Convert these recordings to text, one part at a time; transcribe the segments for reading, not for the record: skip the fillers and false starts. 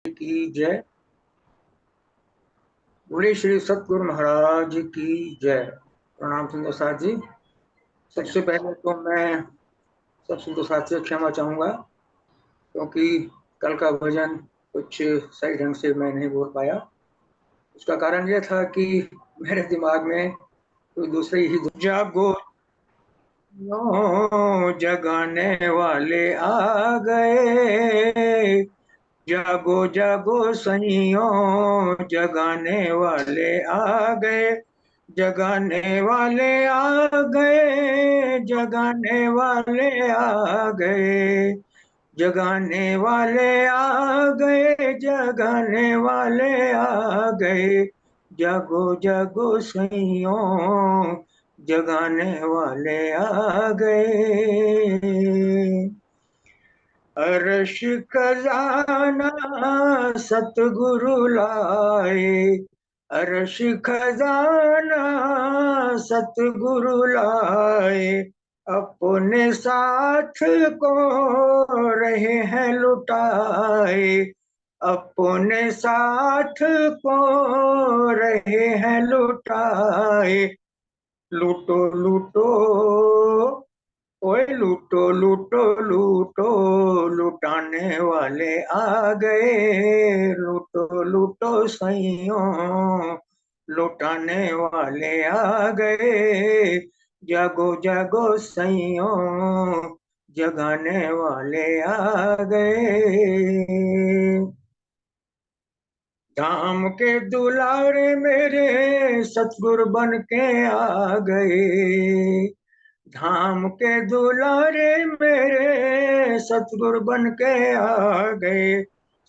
की जय। बोले श्री सतगुरु महाराज की जय। प्रणाम सुंदर साथ जी। सबसे पहले तो मैं सब सुंदर साथ से क्षमा चाहूंगा, क्योंकि कल का भजन कुछ सही ढंग से मैं नहीं बोल पाया। उसका कारण यह था कि मेरे दिमाग में कोई दूसरी ही जागो जगाने वाले आ गए, जागो जागो सैयों जगाने वाले आ गए, जगाने वाले आ गए, जगाने वाले आ गए, जगाने वाले आ गए, जगाने वाले आ गए, जागो जागो सैयों जगाने वाले आ गए। अर्श खजाना सतगुरु लाए, अर्श खजाना सतगुरु लाए, अपने साथ को रहे हैं लुटाए, अपने साथ को रहे हैं लुटाए। लूटो लूटो ओए लूटो लूटो लूटो, लुटाने वाले आ गए, लूटो लूटो सैयों लुटाने वाले आ गए, जागो जागो सैयों जगाने वाले आ गए। धाम के दुलारे मेरे सतगुरु बन के आ गए, धाम के दुलारे मेरे सतगुरु बन के आ गए,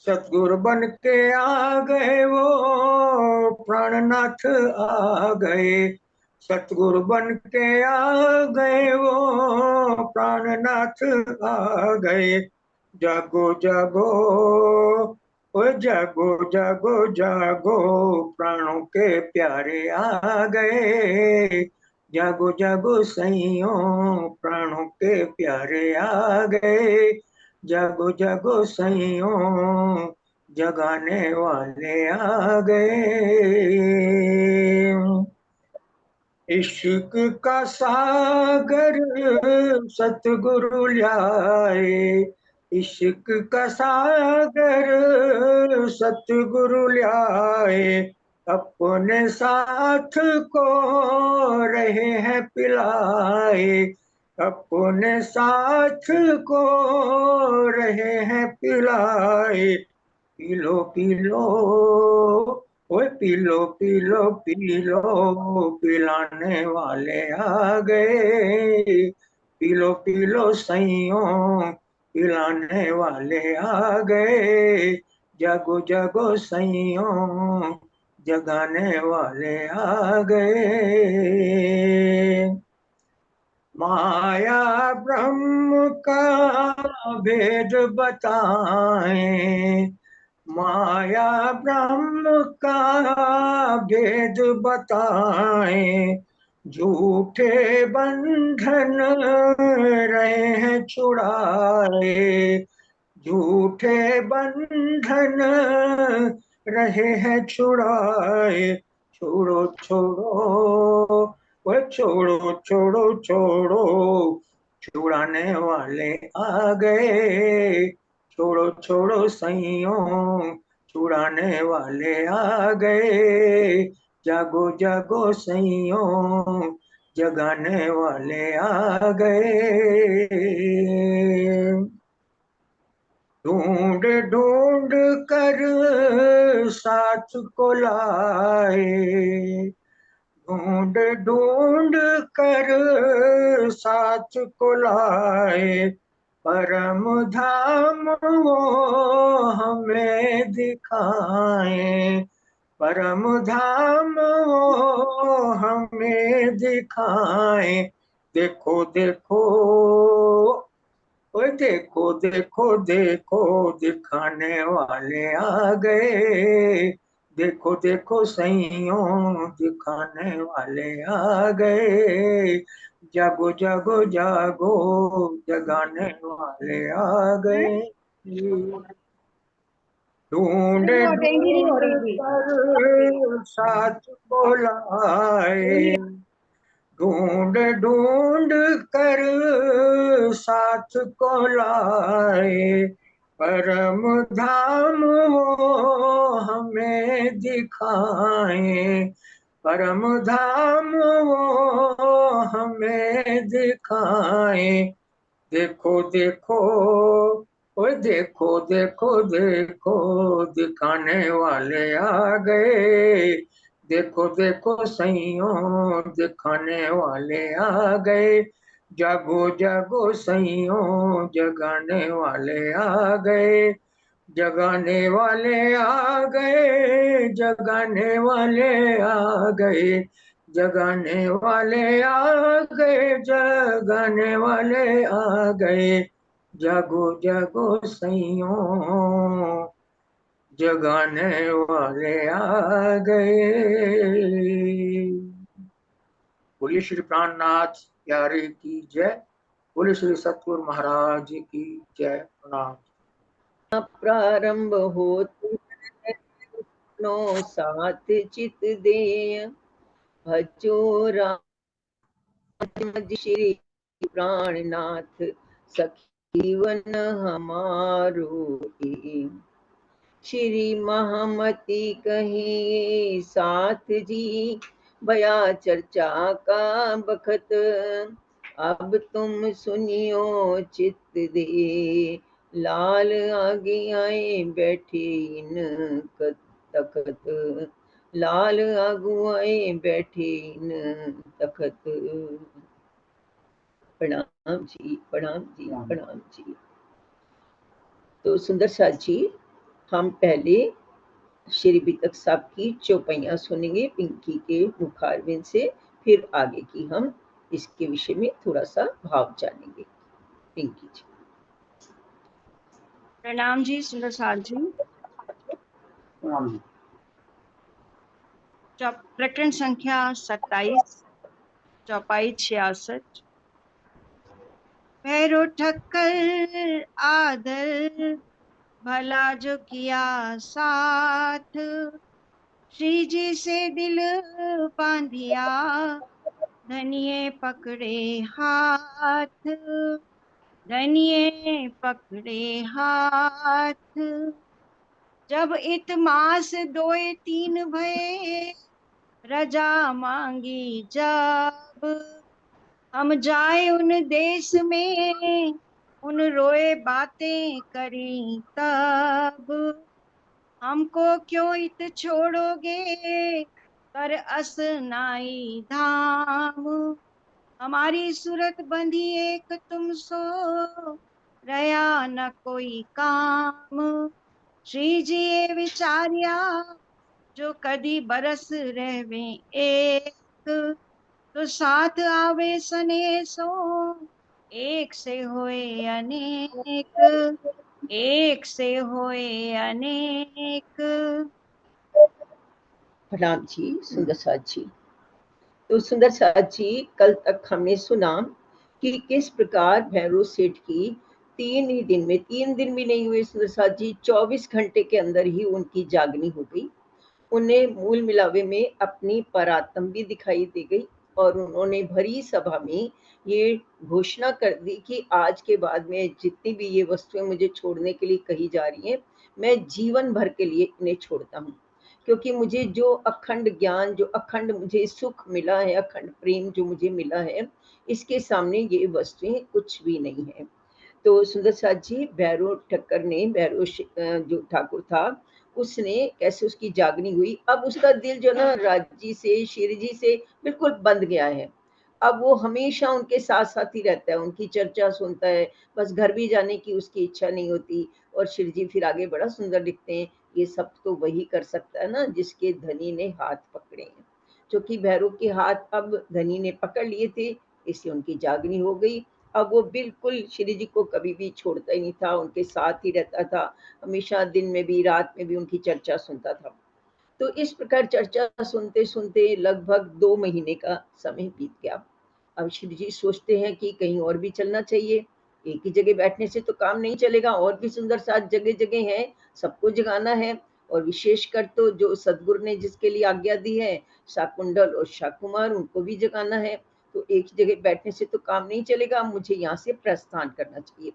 सतगुरु बन के आ गए वो प्राणनाथ आ गए, सतगुरु बन के आ गए वो प्राणनाथ आ गए, जागो जागो ओ जागो जागो जागो प्राणों के प्यारे आ गए, जागो जागो सैयों प्राणों के प्यारे आ गए, जागो जागो सैयों जगाने वाले आ गए। इश्क का सागर सतगुरु लाए, इश्क का सागर सतगुरु लाए, अपने साथ को रहे हैं पिलाए, अपने साथ को रहे हैं पिलाए। पी लो पी लो ओए P low P low P low, पिलाने वाले आ गए, पी लो सैयों पिलाने वाले आ गए, जागो जागो सैयों जगाने वाले आ गए। माया ब्रह्म का भेद बताएं, माया ब्रह्म का भेद बताएं, झूठे बंधन रहे हैं छुड़ाए, झूठे बंधन रहे हैं छुड़ाए। छोड़ो छोड़ो वो छोड़ो छोड़ो छोड़ो, छुड़ाने वाले आ गए, छोड़ो छोड़ो सैयों छुड़ाने वाले आ गए, जागो जागो सैयों जगाने वाले आ गए। ढूंढ ढूंढ कर साथ को लाए, ढूंढ ढूंढ कर साथ को लाए, परम धाम वो हमें दिखाए, परम धाम वो हमें दिखाए। देखो देखो ओए देखो देखो देखो दिखाने वाले आ गए, देखो देखो सैयों दिखाने वाले आ गए, जागो जागो जागो जगाने वाले आ गए। ढूंढ अटेंड ही नहीं हो ढूंढ रही थी। कर साथ को लाए, ढूंढ ढूंढ कर साथ को लाए, परम धाम वो हमें दिखाए, परम धाम वो हमें दिखाए। देखो देखो, ओए देखो देखो देखो, दिखाने वाले आ गए, देखो देखो सैयों, दिखाने वाले आ गए, जागो जागो सैयों, जगाने वाले आ गए, जगाने वाले आ गए, जगाने वाले आ गए, जगाने वाले आ गए, जगाने वाले आ गए, जागो जागो सैयों, जगाने वाले आ गए। बोलिए श्री प्राणनाथ प्यारे की जय, बोलिए श्री सतगुरु महाराज की जय। प्रणाम। प्रारंभ होत नो साथ चित देय, भजो राम श्री प्राणनाथ, सखीवन हमारो ए। श्री महामति कही साथ जी, बया चर्चा का बखत, अब तुम सुनियो चित्त दे, लाल आगे आए बैठे इन तखत, लाल आगुआए बैठे इन तखत। प्रणाम जी, प्रणाम जी, प्रणाम जी। तो सुंदर साथ जी, हम पहले श्री बितक साहब की चौपाइयाँ सुनेंगे पिंकी के मुखारविंद से, फिर आगे की हम इसके विषय में थोड़ा सा भाव जानेंगे। पिंकी जी। प्रणाम जी सुंदर साथ जी। प्रकरण संख्या 27, चौपाई 66। भैरो ठक्कर आदर, भला जो किया साथ, श्री जी से दिल बांधिया, धनिये पकड़े हाथ, धनिये पकड़े हाथ। जब इत मास 2 3 भये, रजा मांगी जब, हम जाए उन देश में, उन रोए बातें करी तब। हमको क्यों इत छोड़ोगे, कर असनाई धाम, हमारी सूरत बंधी एक तुम सो, रया न कोई काम। श्री जी ये विचारिया, जो कदी बरस रहवे एक, तो साथ आवे सने सो, एक से होए अनेक, एक से होए अनेक। प्रणाम जी सुंदर साथ जी। तो सुंदर साथ जी, कल तक हमने सुना कि किस प्रकार भैरव सेठ की 3 दिन भी नहीं हुए सुंदर साथ जी, 24 घंटे के अंदर ही उनकी जागनी हो गई। उन्हें मूल मिलावे में अपनी परात्म भी दिखाई दे गई, और उन्होंने भरी सभा में ये घोषणा कर दी कि आज के बाद में जितनी भी ये वस्तुएं मुझे छोड़ने के लिए कही जा रही हैं, मैं जीवन भर के लिए इन्हें छोड़ता हूँ, क्योंकि मुझे जो अखंड ज्ञान, जो अखंड मुझे सुख मिला है, अखंड प्रेम जो मुझे मिला है, इसके सामने ये वस्तुएं कुछ भी नहीं है। तो सुंदर साथ जी, भैरव ठक्कर ने, भैरव जो ठाकुर था, उसने कैसे उसकी जागनी हुई। अब उसका दिल जो ना राजी से, श्री जी से बिल्कुल बंध गया है। अब वो हमेशा उनके साथ साथ ही रहता है, उनकी चर्चा सुनता है, बस घर भी जाने की उसकी इच्छा नहीं होती। और श्री जी फिर आगे बड़ा सुंदर लिखते हैं, ये सब तो वही कर सकता है ना जिसके धनी ने हाथ पकड़े हैं। क्योंकि भैरव के हाथ अब धनी ने पकड़ लिए थे, इसलिए उनकी जागनी हो गई। अब वो बिल्कुल श्री जी को कभी भी छोड़ता ही नहीं था, उनके साथ ही रहता था, हमेशा दिन में भी रात में भी उनकी चर्चा सुनता था। तो इस प्रकार चर्चा सुनते सुनते लगभग 2 महीने का समय बीत गया। अब श्री जी सोचते हैं कि कहीं और भी चलना चाहिए। एक ही जगह बैठने से तो काम नहीं चलेगा, और भी सुंदर साथ जगह जगह है, सबको जगाना है। और विशेषकर तो जो सदगुरु ने जिसके लिए आज्ञा दी है, शाकुंडल और शाकुमार, उनको भी जगाना है। तो एक ही जगह बैठने से तो काम नहीं चलेगा, मुझे यहाँ से प्रस्थान करना चाहिए।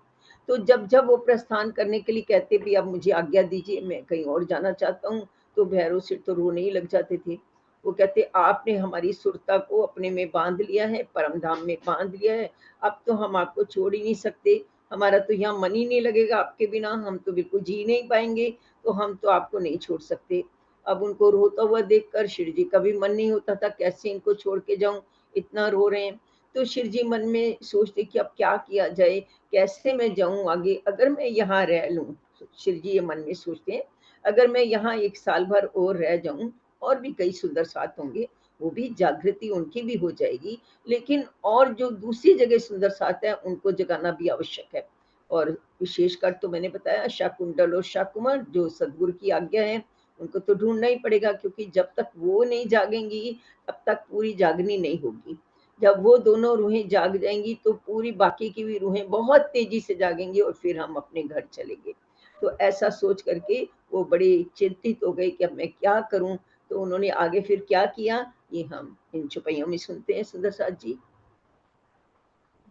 तो जब जब वो प्रस्थान करने के लिए कहते भी अब मुझे आज्ञा दीजिए, मैं कहीं और जाना चाहता हूँ, तो भैरव सिर तो रोने ही लग जाते थे। वो कहते आपने हमारी सुरता को अपने में बांध लिया है, परम धाम में बांध लिया है, अब तो हम आपको छोड़ ही नहीं सकते, हमारा तो यहाँ मन ही नहीं लगेगा आपके बिना, हम तो बिल्कुल जी नहीं पाएंगे, तो हम तो आपको नहीं छोड़ सकते। अब उनको रोता हुआ देखकर शिव जी का भी मन नहीं होता था, कैसे इनको छोड़ के जाऊं, इतना रो रहे हैं। तो शिव जी मन में सोचते कि अब क्या किया जाए, कैसे मैं जाऊं आगे, अगर मैं यहाँ रह लूं, शिव जी ये मन में सोचते हैं, अगर मैं यहाँ 1 साल भर और रह जाऊं, और भी कई सुंदर साथ होंगे, वो भी जागृति उनकी भी हो जाएगी, लेकिन और जो दूसरी जगह सुंदर साथ है उनको जगाना भी आवश्यक है। और विशेषकर तो मैंने बताया शाकुंडल और शाकुमार जो सदगुरु की आज्ञा है, उनको तो ढूंढना ही पड़ेगा, क्योंकि जब तक वो नहीं जागेंगी तब तक पूरी जागनी नहीं होगी। जब वो दोनों रूहें जाग जाएंगी तो पूरी बाकी की भी रूहें बहुत तेजी से जागेंगी, और फिर हम अपने घर चलेंगे। तो ऐसा सोच करके वो बड़े चिंतित हो गए कि अब मैं क्या करूं। तो उन्होंने आगे फिर क्या किया, ये हम इन चुपैयों में सुनते हैं सुंदर साथ जी।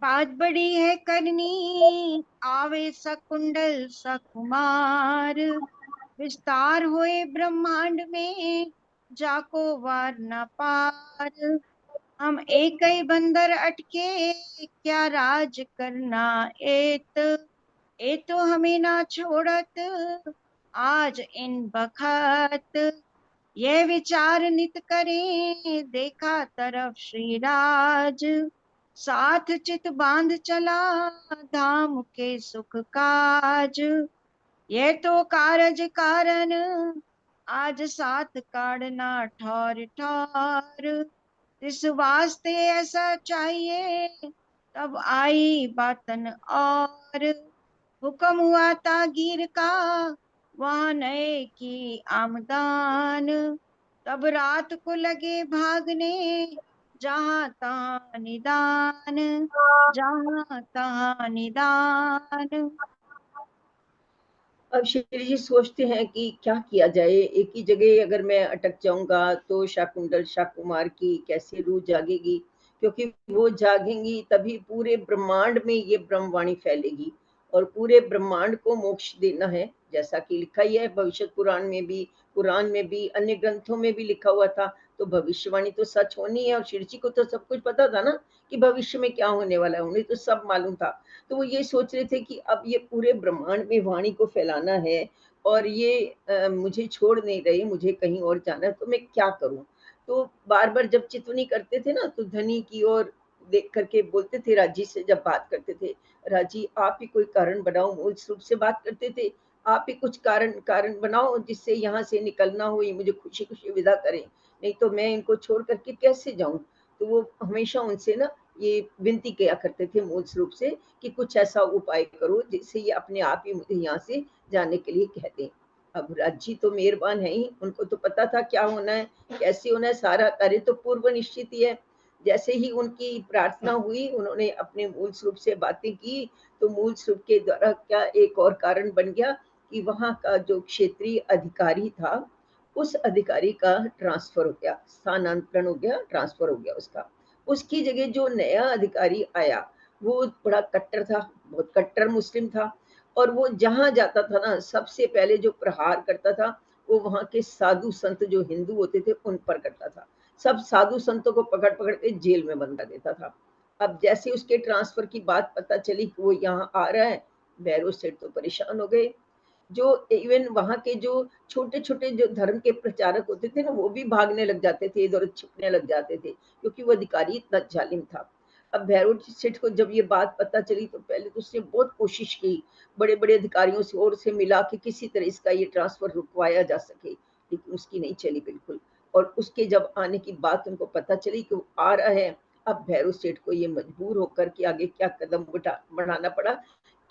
बात बड़ी है करनी, आवे सकुंडल सकुमार, विस्तार होए ब्रह्मांड में, जाको वार न पार। हम एक ही बंदर अटके, क्या राज करना एत, ए तो हमें ना छोड़त, आज इन बखत। ये विचार नित करें, देखा तरफ श्री राज, साथ चित बांध चला, धाम के सुख काज। ये तो कारज कारण, आज साथ काढ़ना ठौर ठौर, इस वास्ते ऐसा चाहिए, तब आई बातन और। हुक्म हुआ तागीर का, वहां नए की आमदान, तब रात को लगे भागने, जहां तहां निदान, जहां तहां निदान। अब श्री जी सोचते हैं कि क्या किया जाए, एक ही जगह अगर मैं अटक जाऊंगा तो शाकुंडल शाकुमार की कैसे रूह जागेगी, क्योंकि वो जागेंगी तभी पूरे ब्रह्मांड में ये ब्रह्मवाणी फैलेगी, और पूरे ब्रह्मांड को मोक्ष देना है, जैसा कि लिखा ही है भविष्य पुराण में भी, कुरान में भी, अन्य ग्रंथों में भी लिखा हुआ था। तो भविष्यवाणी तो सच होनी है, और श्री जी को तो सब कुछ पता था ना कि भविष्य में क्या होने वाला है, उन्हें तो सब मालूम था। तो वो ये सोच रहे थे कि अब ये पूरे ब्रह्मांड में वाणी को फैलाना है, और ये मुझे छोड़ नहीं रहे, मुझे कहीं और जाना है, तो मैं क्या करूं। तो बार बार जब चितवनी करते थे ना, तो धनी की ओर देख करके बोलते थे राजी से, जब बात करते थे, राजी आप ही कोई कारण बनाओ, मूल रूप से बात करते थे, आप ही कुछ कारण कारण बनाओ जिससे यहाँ से निकलना हो, ये मुझे खुशी खुशी विदा करें, नहीं तो मैं इनको छोड़ करके कैसे जाऊं। तो वो हमेशा उनसे ना ये विनती किया करते थे मूल रूप से, कि कुछ ऐसा उपाय करो जिससे ये अपने आप ही मुझे यहाँ से जाने के लिए कह दें। अब राजी तो मेहरबान है ही, उनको तो पता था क्या होना है, कैसे होना है, सारा कार्य तो पूर्व निश्चित ही है। जैसे ही उनकी प्रार्थना हुई, उन्होंने अपने मूल स्वरूप से बातें की, तो मूल स्वरूप के द्वारा क्या एक और कारण बन गया कि वहां का जो क्षेत्रीय अधिकारी था, उस अधिकारी का ट्रांसफर हो गया, स्थानांतरण हो गया, ट्रांसफर हो गया उसका। उसकी जगह जो नया अधिकारी आया, वो बड़ा कट्टर था, बहुत कट्टर मुस्लिम था, और वो जहां जाता था ना, सबसे पहले जो प्रहार करता था, वो वहां के साधु संत जो हिंदू होते थे उन पर करता था। सब साधु संतों को पकड़ पकड़ के जेल में बंद कर देता था। अब जैसे उसके ट्रांसफर की बात पता चली कि वो यहाँ आ रहा है, भैरव सेठ तो परेशान हो गए। जो इवन वहां के जो छोटे छोटे जो धर्म के प्रचारक होते थे ना, वो भी भागने लग जाते थे, इधर छिपने लग जाते थे, क्योंकि वो अधिकारी इतना जालिम था। अब भैरव सेठ को जब ये बात पता चली, तो पहले तो उसने बहुत कोशिश की, बड़े बड़े अधिकारियों से और से मिला कि किसी तरह इसका ये ट्रांसफर रुकवाया जा सके, लेकिन उसकी नहीं चली बिल्कुल। और उसके जब आने की बात उनको पता चली कि वो आ रहा है, अब भैरव सेठ को ये मजबूर होकर के आगे क्या कदम बढ़ाना पड़ा,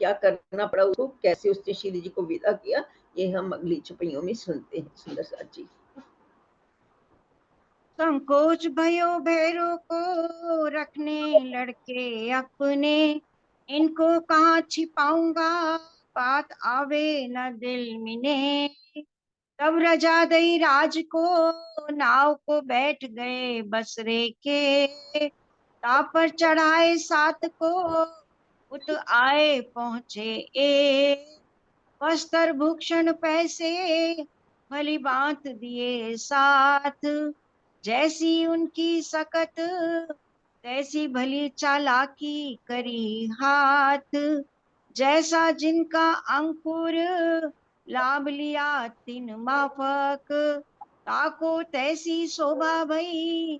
क्या करना पड़ा उसको, कैसे उसने श्री जी को विदा किया, ये हम अगली छुपैयों में सुनते हैं सुंदर साथ जी। संकोच भयो भैरो को, रखने लड़के अपने, इनको कहाँ छिपाऊंगा, बात आवे न दिल मिने। तब रजा दई राज को, नाव को बैठ गए बसरे के। तापर चढ़ाए सात को, उत आए पहुंचे ए। वस्त्र भूषण पैसे, भली बात दिए साथ। जैसी उनकी सकत, तैसी भली चालाकी करी हाथ। जैसा जिनका अंकुर, लाभ लिया तीन माफक। ताको तैसी शोभा भई,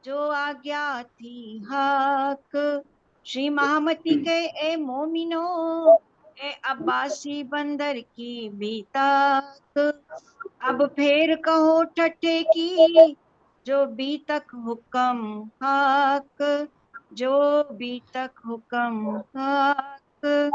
जो आज्ञा थी हक। श्री महामती के ए मोमिनो, ए अब्बासी बंदर की भी तक। अब फेर कहो ठट्ठे की, जो बी तक हुक्म हक। जो बी तक हुक्म हक।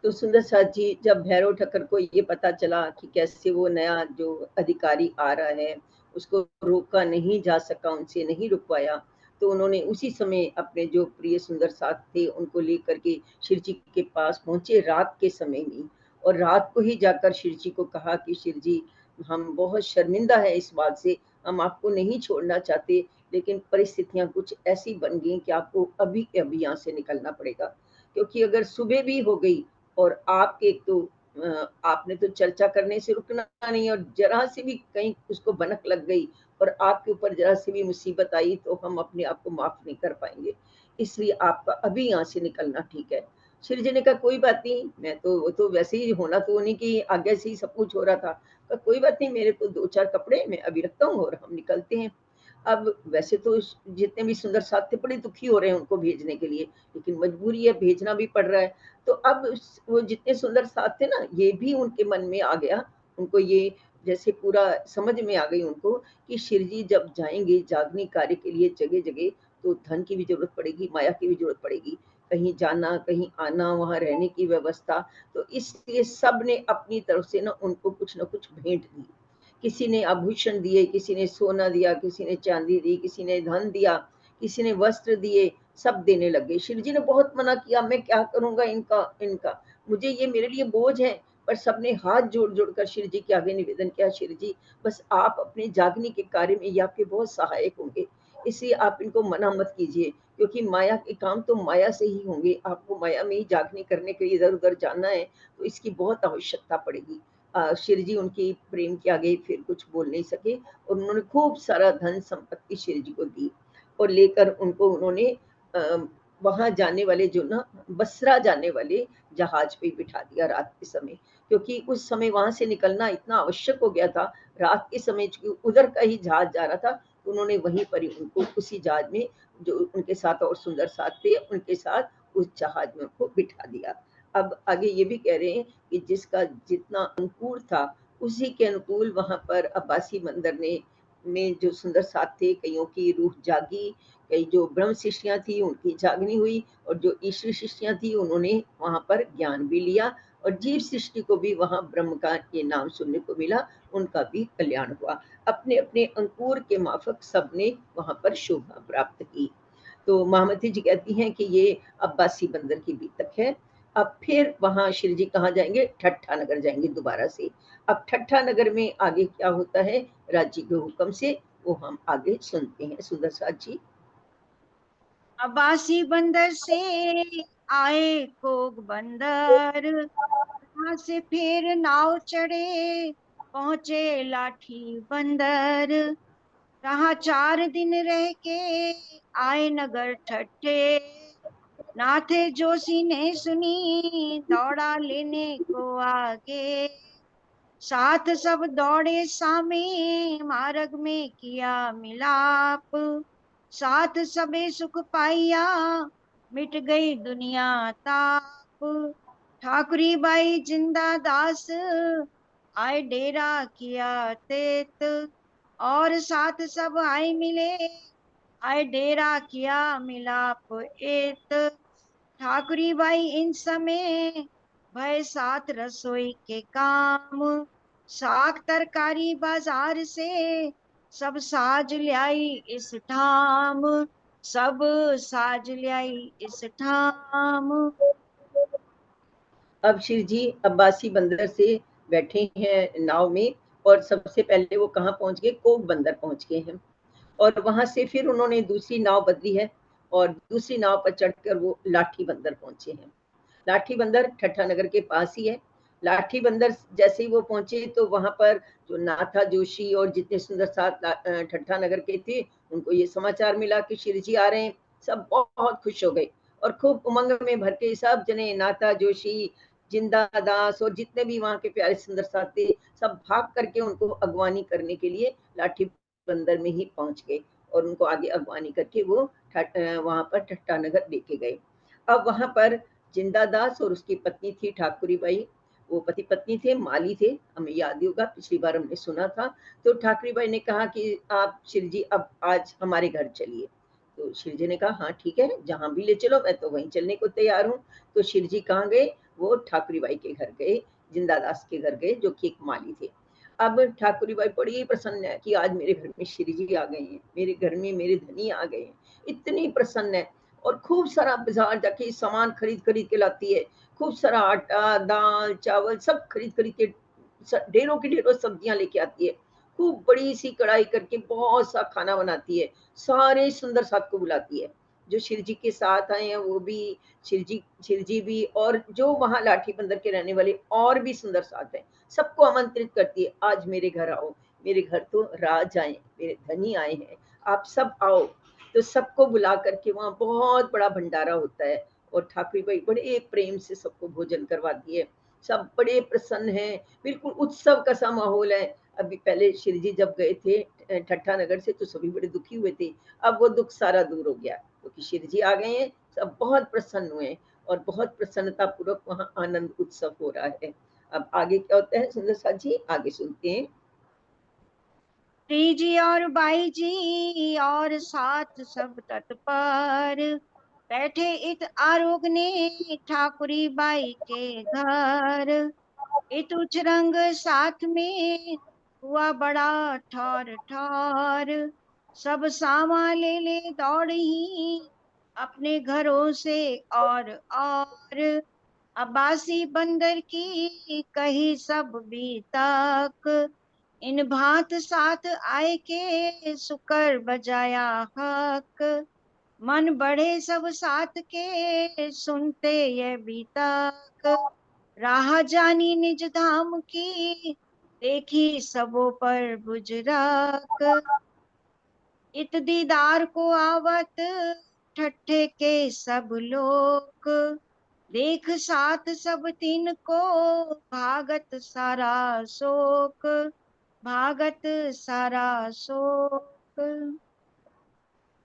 तो सुंदर साथ जी, जब भैरव ठक्कर को ये पता चला कि कैसे वो नया जो अधिकारी आ रहा है उसको रोका नहीं जा सका, उनसे नहीं रुकवाया, तो उन्होंने उसी समय अपने जो प्रिय सुंदर साथ थे उनको लेकर के शिव जी के पास पहुंचे रात के समय में। और रात को ही जाकर शिव जी को कहा कि शिव जी, हम बहुत शर्मिंदा है इस बात से, हम आपको नहीं छोड़ना चाहते, लेकिन परिस्थितियां कुछ ऐसी बन गई कि आपको अभी अभी यहाँ से निकलना पड़ेगा। क्योंकि अगर सुबह भी हो गई और आपके तो आपने तो चर्चा करने से रुकना नहीं, और जरा से भी कहीं उसको भनक लग गई और आपके ऊपर जरा से भी मुसीबत आई तो हम अपने आप को माफ नहीं कर पाएंगे, इसलिए आपका अभी यहाँ से निकलना ठीक है। श्री जी ने कहा कोई बात नहीं, मैं तो वो तो वैसे ही होना तो उन्हीं की आज्ञा से ही सब कुछ हो रहा था, तो कोई बात नहीं, मेरे को दो चार कपड़े मैं अभी रखता हूँ और हम निकलते हैं। अब वैसे तो जितने भी सुंदर साथ थे बड़े दुखी हो रहे हैं उनको भेजने के लिए, लेकिन मजबूरी है, भेजना भी पड़ रहा है। तो अब वो जितने सुंदर साथ थे ना, ये भी उनके मन में आ गया, उनको ये जैसे पूरा समझ में आ गई उनको कि शिव जी जब जाएंगे जागनी कार्य के लिए जगह जगह, तो धन की भी जरूरत पड़ेगी, माया की भी जरूरत पड़ेगी, कहीं जाना कहीं आना, वहां रहने की व्यवस्था। तो इसलिए सब ने अपनी तरफ से ना उनको कुछ ना कुछ भेंट दी। किसी ने आभूषण दिए, किसी ने सोना दिया, किसी ने चांदी दी, किसी ने धन दिया, किसी ने वस्त्र दिए, सब देने लगे। शिव जी ने बहुत मना किया, मैं क्या करूंगा इनका इनका मुझे ये मेरे लिए बोझ है। पर सबने हाथ जोड़ जोड़ कर शिव जी के आगे निवेदन किया, शिव जी बस आप अपने जागने के कार्य में ये आपके बहुत सहायक होंगे, इसलिए आप इनको मना मत कीजिए, क्योंकि माया के काम तो माया से ही होंगे, आपको माया में ही जागने करने के लिए इधर उधर जाना है, तो इसकी बहुत आवश्यकता पड़ेगी। शिव जी उनकी प्रेम के आगे फिर कुछ बोल नहीं सके, और उन्होंने खूब सारा धन संपत्ति शिव जी को दी, और लेकर उनको उन्होंने वहां जाने वाले जो ना बसरा जाने वाले जहाज पे बिठा दिया रात के समय, क्योंकि उस समय वहां से निकलना इतना आवश्यक हो गया था। रात के समय उधर का ही जहाज जा रहा था, तो उन्होंने वहीं पर ही उनको उसी जहाज में जो उनके साथ और सुंदर साथ थे उनके साथ उस जहाज में उनको बिठा दिया। अब आगे ये भी कह रहे हैं कि जिसका जितना अनुकूल था उसी के अनुकूल वहां पर अब्बासी मंदिर ने में जो सुंदर साथ थे, कईयों की रूह जागी, कई जो ब्रह्म शिष्यां थी उनकी जागनी हुई, और जो ईश्वर शिष्यां थी उन्होंने वहां पर ज्ञान भी लिया, और जीव सृष्टि को भी वहां ब्रह्म का ये नाम सुनने को मिला, उनका भी कल्याण हुआ। अपने अपने अंकुर के माफक सबने वहां पर शोभा प्राप्त की। तो महामती जी कहती हैं कि ये अब्बासी बंदर की बीतक है। अब फिर वहां श्री जी कहाँ जाएंगे, ठट्ठा नगर जाएंगे दोबारा से। अब ठट्ठा नगर में आगे क्या होता है राजी के हुक्म से, वो हम आगे सुनते हैं। सुंदर साथ जी। अब्बासी बंदर से आए कोग बंदर, वहां से फिर नाव चढ़े पहुंचे लाठी बंदर। रहा 4 दिन रह के आए नगर ठट्ठे। नाथे जोशी ने सुनी दौड़ा लेने को आगे। साथ सब दौड़े सामे मार्ग में किया मिलाप। साथ सबे सुख पाइया मिट गई दुनिया ताप। ठाकुरी बाई जिंदा दास आए डेरा किया तेत। और साथ सब आए मिले आए डेरा किया मिलाप एत। ठाकुरी बाई इन समय भय साथ रसोई के काम। साग तरकारी बाजार से सब साज ल्याई इस ठाम। सब साज ल्याई इस ठाम। अब शिव जी अब्बासी बंदर से बैठे हैं नाव में, और सबसे पहले वो कहाँ पहुंच गए, कोक बंदर पहुंच गए हैं। और वहां से फिर उन्होंने दूसरी नाव बदली है, और दूसरी नाव पर चढ़कर वो लाठी बंदर पहुंचे हैं। लाठी बंदर ठट्ठा नगर के पास ही है। लाठी बंदर जैसे ही वो पहुंचे तो वहां पर जो नाथा जोशी और जितने सुंदर साथ ठट्ठा नगर के थे, उनको ये समाचार मिला कि श्री जी आ रहे हैं। सब बहुत खुश हो गए और खूब उमंग में भर के सब जने, नाथा जोशी, जिंदा दास और जितने भी वहां के प्यारे सुंदर साथ थे, सब भाग करके उनको अगवानी करने के लिए लाठी बंदर में ही पहुंच गए, और उनको आगे अगवानी करके वो वहां पर ठट्ठा नगर लेके गए। अब वहां पर जिंदा दास और उसकी पत्नी थी ठाकुरी बाई, वो पति पत्नी थे, माली थे, हमें याद ही होगा पिछली बार हमने सुना था। तो ठाकुरी बाई ने कहा कि आप श्री जी अब आज हमारे घर चलिए। तो शिव जी ने कहा हाँ ठीक है, जहां भी ले चलो मैं तो वहीं चलने को तैयार हूँ। तो शिव जी कहाँ गए, वो ठाकुरी बाई के घर गए, जिंदा दास के घर गए, जो कि एक माली थे। अब ठाकुरी बाई बड़ी प्रसन्न है कि आज मेरे घर में श्री जी आ गए हैं, मेरे घर में मेरे धनी आ गए हैं, इतनी प्रसन्न है। और खूब सारा बाजार जाके सामान खरीद खरीद के लाती है, खूब सारा आटा, दाल, चावल सब खरीद खरीद के, ढेरों की ढेरों सब्जियां लेके आती है। खूब बड़ी सी कढ़ाई करके बहुत सा खाना बनाती है, सारे सुंदर साथ को बुलाती है। जो शिव जी के साथ आए हैं वो भी, शिव जी भी, और जो वहां लाठी बंदर के रहने वाले और भी सुंदर साथ हैं, सबको आमंत्रित करती है, आज मेरे घर आओ, मेरे घर तो राज आए, मेरे धनी आए हैं, आप सब आओ। तो सबको बुला करके वहाँ बहुत बड़ा भंडारा होता है, और ठाकुर बाई बड़े प्रेम से सबको भोजन करवाती है। सब बड़े प्रसन्न हैं, बिल्कुल उत्सव का सा माहौल है। अभी पहले श्री जी जब गए थे ठट्ठा नगर से तो सभी बड़े दुखी हुए थे, अब वो दुख सारा दूर हो गया क्योंकि श्री जी आ गए हैं, सब बहुत प्रसन्न हुए और बहुत प्रसन्नता पूर्वक वहाँ आनंद उत्सव हो रहा है। अब आगे क्या होता है सुंदर साथ जी, आगे सुनते हैं। श्री जी और बाई जी और साथ सब तत्पर, बैठे इत आरोगने ठाकुरी बाई के घर। इत उछरंग साथ में हुआ बड़ा ठौर ठौर, सब सामा ले ले दौड़ी अपने घरों से और अब्बासी बंदर की कही सब भी तक। इन भांत साथ आए के सुकर बजाया हक, मन बढ़े सब साथ के सुनते ये भी तक। राह जानी निज धाम की देखी सबों पर बुजरक, इत दीदार को आवत ठट्ठे के सब लोग। देख साथ सब तीन को भागत सारा शोक, भागत सारा शोक।